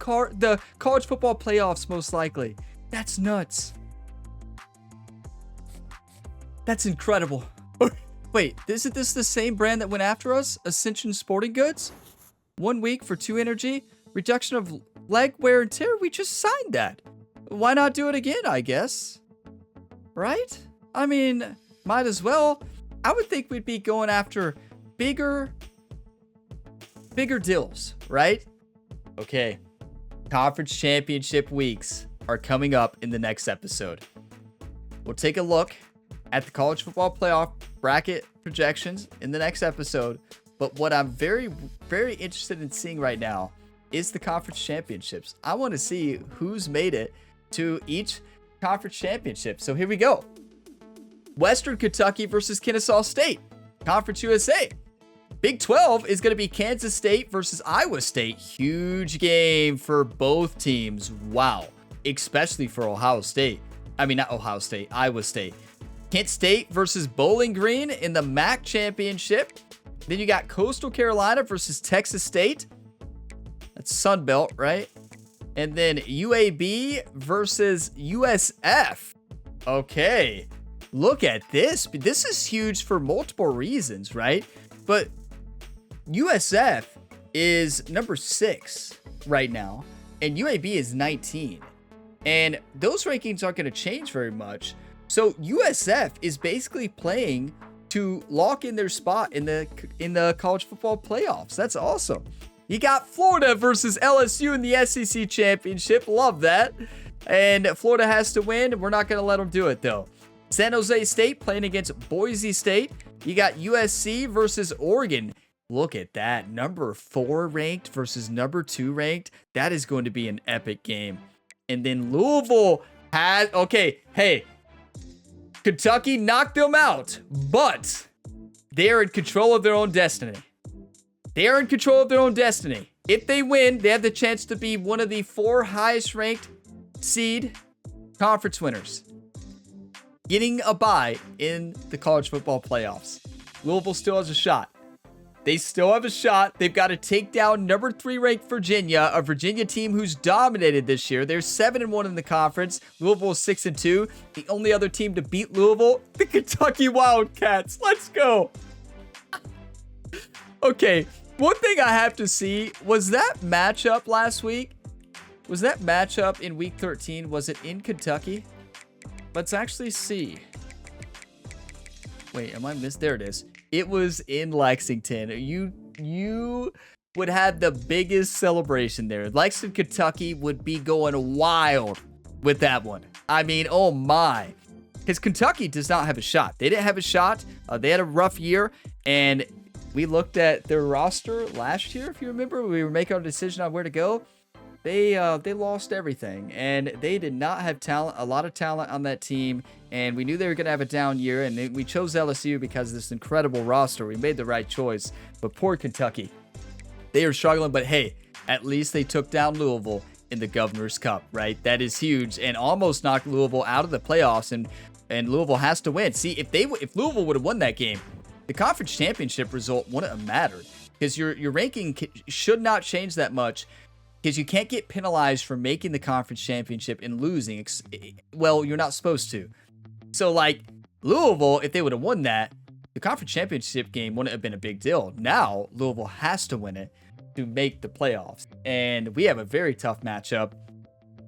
S1: college football playoffs, most likely. That's nuts. That's incredible. Wait, isn't this the same brand that went after us? Ascension Sporting Goods? 1 week for 2 energy? Reduction of leg wear and tear? We just signed that. Why not do it again, I guess? Right? I mean, might as well. I would think we'd be going after bigger deals, right? Okay. Conference championship weeks are coming up in the next episode. We'll take a look at the college football playoff bracket projections in the next episode. But what I'm very, very interested in seeing right now is the conference championships. I want to see who's made it to each conference championship. So here we go. Western Kentucky versus Kennesaw State, Conference USA. Big 12 is going to be Kansas State versus Iowa State. Huge game for both teams. Wow. Especially for Ohio State. I mean, not Ohio State, Iowa State. Kent State versus Bowling Green in the MAC championship. Then you got Coastal Carolina versus Texas State. That's Sun Belt, right? And then UAB versus USF. Okay. Look at this. This is huge for multiple reasons, right? But USF is number 6 right now, and UAB is 19. And those rankings aren't going to change very much. So USF is basically playing to lock in their spot in the college football playoffs. That's awesome. You got Florida versus LSU in the SEC championship. Love that. And Florida has to win. We're not going to let them do it, though. San Jose State playing against Boise State. You got USC versus Oregon. Look at that. Number 4 ranked versus number 2 ranked. That is going to be an epic game. And then Louisville has... Okay, hey. Kentucky knocked them out, but they are in control of their own destiny. They are in control of their own destiny. If they win, they have the chance to be one of the 4 highest ranked seed conference winners, getting a bye in the college football playoffs. Louisville still has a shot. They still have a shot. They've got to take down number 3 ranked Virginia, a Virginia team who's dominated this year. They're 7-1 in the conference. Louisville is 6-2. The only other team to beat Louisville, the Kentucky Wildcats. Let's go. Okay, one thing I have to see, was that matchup last week? Was that matchup in week 13? Was it in Kentucky? Let's actually see. Wait, am I missed? There it is. It was in Lexington. You would have the biggest celebration there. Lexington, Kentucky would be going wild with that one. I mean, oh my. Because Kentucky does not have a shot. They didn't have a shot. They had a rough year. And we looked at their roster last year, if you remember. We were making our decision on where to go. They lost everything, and they did not have talent, a lot of talent on that team, and we knew they were going to have a down year, and we chose LSU because of this incredible roster. We made the right choice, but poor Kentucky. They are struggling, but hey, at least they took down Louisville in the Governor's Cup, right? That is huge, and almost knocked Louisville out of the playoffs, and Louisville has to win. See, if Louisville would have won that game, the conference championship result wouldn't have mattered, because your ranking should not change that much, because you can't get penalized for making the conference championship and losing. Well, you're not supposed to. So, like, Louisville, if they would have won that, the conference championship game wouldn't have been a big deal. Now, Louisville has to win it to make the playoffs. And we have a very tough matchup.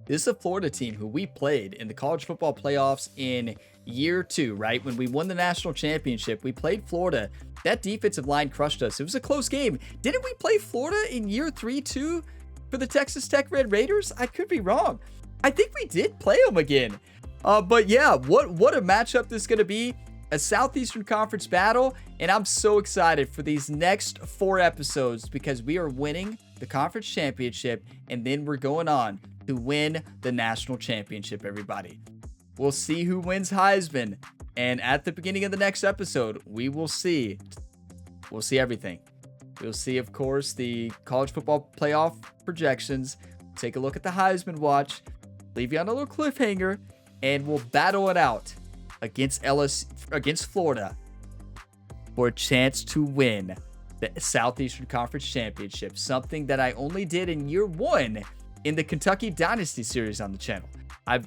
S1: This is a Florida team who we played in the college football playoffs in year 2, right? When we won the national championship, we played Florida. That defensive line crushed us. It was a close game. Didn't we play Florida in year 3 too? For the Texas Tech Red Raiders? I could be wrong. I think we did play them again. But yeah, what a matchup this is going to be. A Southeastern Conference battle. And I'm so excited for these next 4 episodes because we are winning the conference championship. And then we're going on to win the national championship, everybody. We'll see who wins Heisman. And at the beginning of the next episode, we'll see everything. We'll see, of course, the college football playoff projections. Take a look at the Heisman watch. Leave you on a little cliffhanger. And we'll battle it out against Florida for a chance to win the Southeastern Conference Championship. Something that I only did in year 1 in the Kentucky Dynasty series on the channel. I've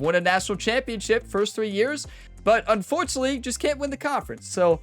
S1: won a national championship first 3 years. But unfortunately, just can't win the conference. So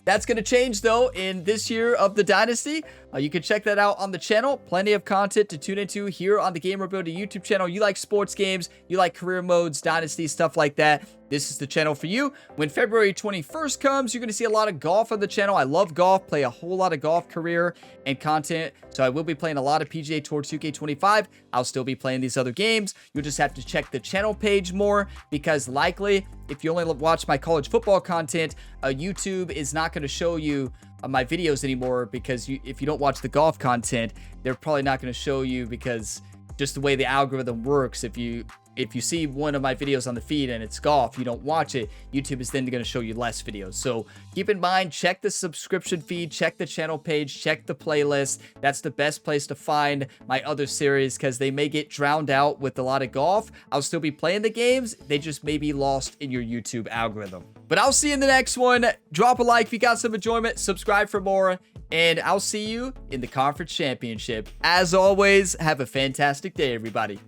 S1: that's going to change, though, in this year of the Dynasty. You can check that out on the channel. Plenty of content to tune into here on the Gamer Ability YouTube channel. You like sports games, you like career modes, Dynasty, stuff like that. this is the channel for you. When February 21st comes, you're going to see a lot of golf on the channel. I love golf, play a whole lot of golf career and content. So I will be playing a lot of PGA Tour 2K25. I'll still be playing these other games. You'll just have to check the channel page more, because likely if you only watch my college football content, YouTube is not going to show you my videos anymore, because if you don't watch the golf content, they're probably not going to show you, because just the way the algorithm works, if you see one of my videos on the feed and it's golf, you don't watch it, YouTube is then going to show you less videos. So keep in mind, check the subscription feed, check the channel page, check the playlist. That's the best place to find my other series, because they may get drowned out with a lot of golf. I'll still be playing the games. They just may be lost in your YouTube algorithm. But I'll see you in the next one. Drop a like if you got some enjoyment, subscribe for more, and I'll see you in the conference championship. As always, have a fantastic day, everybody.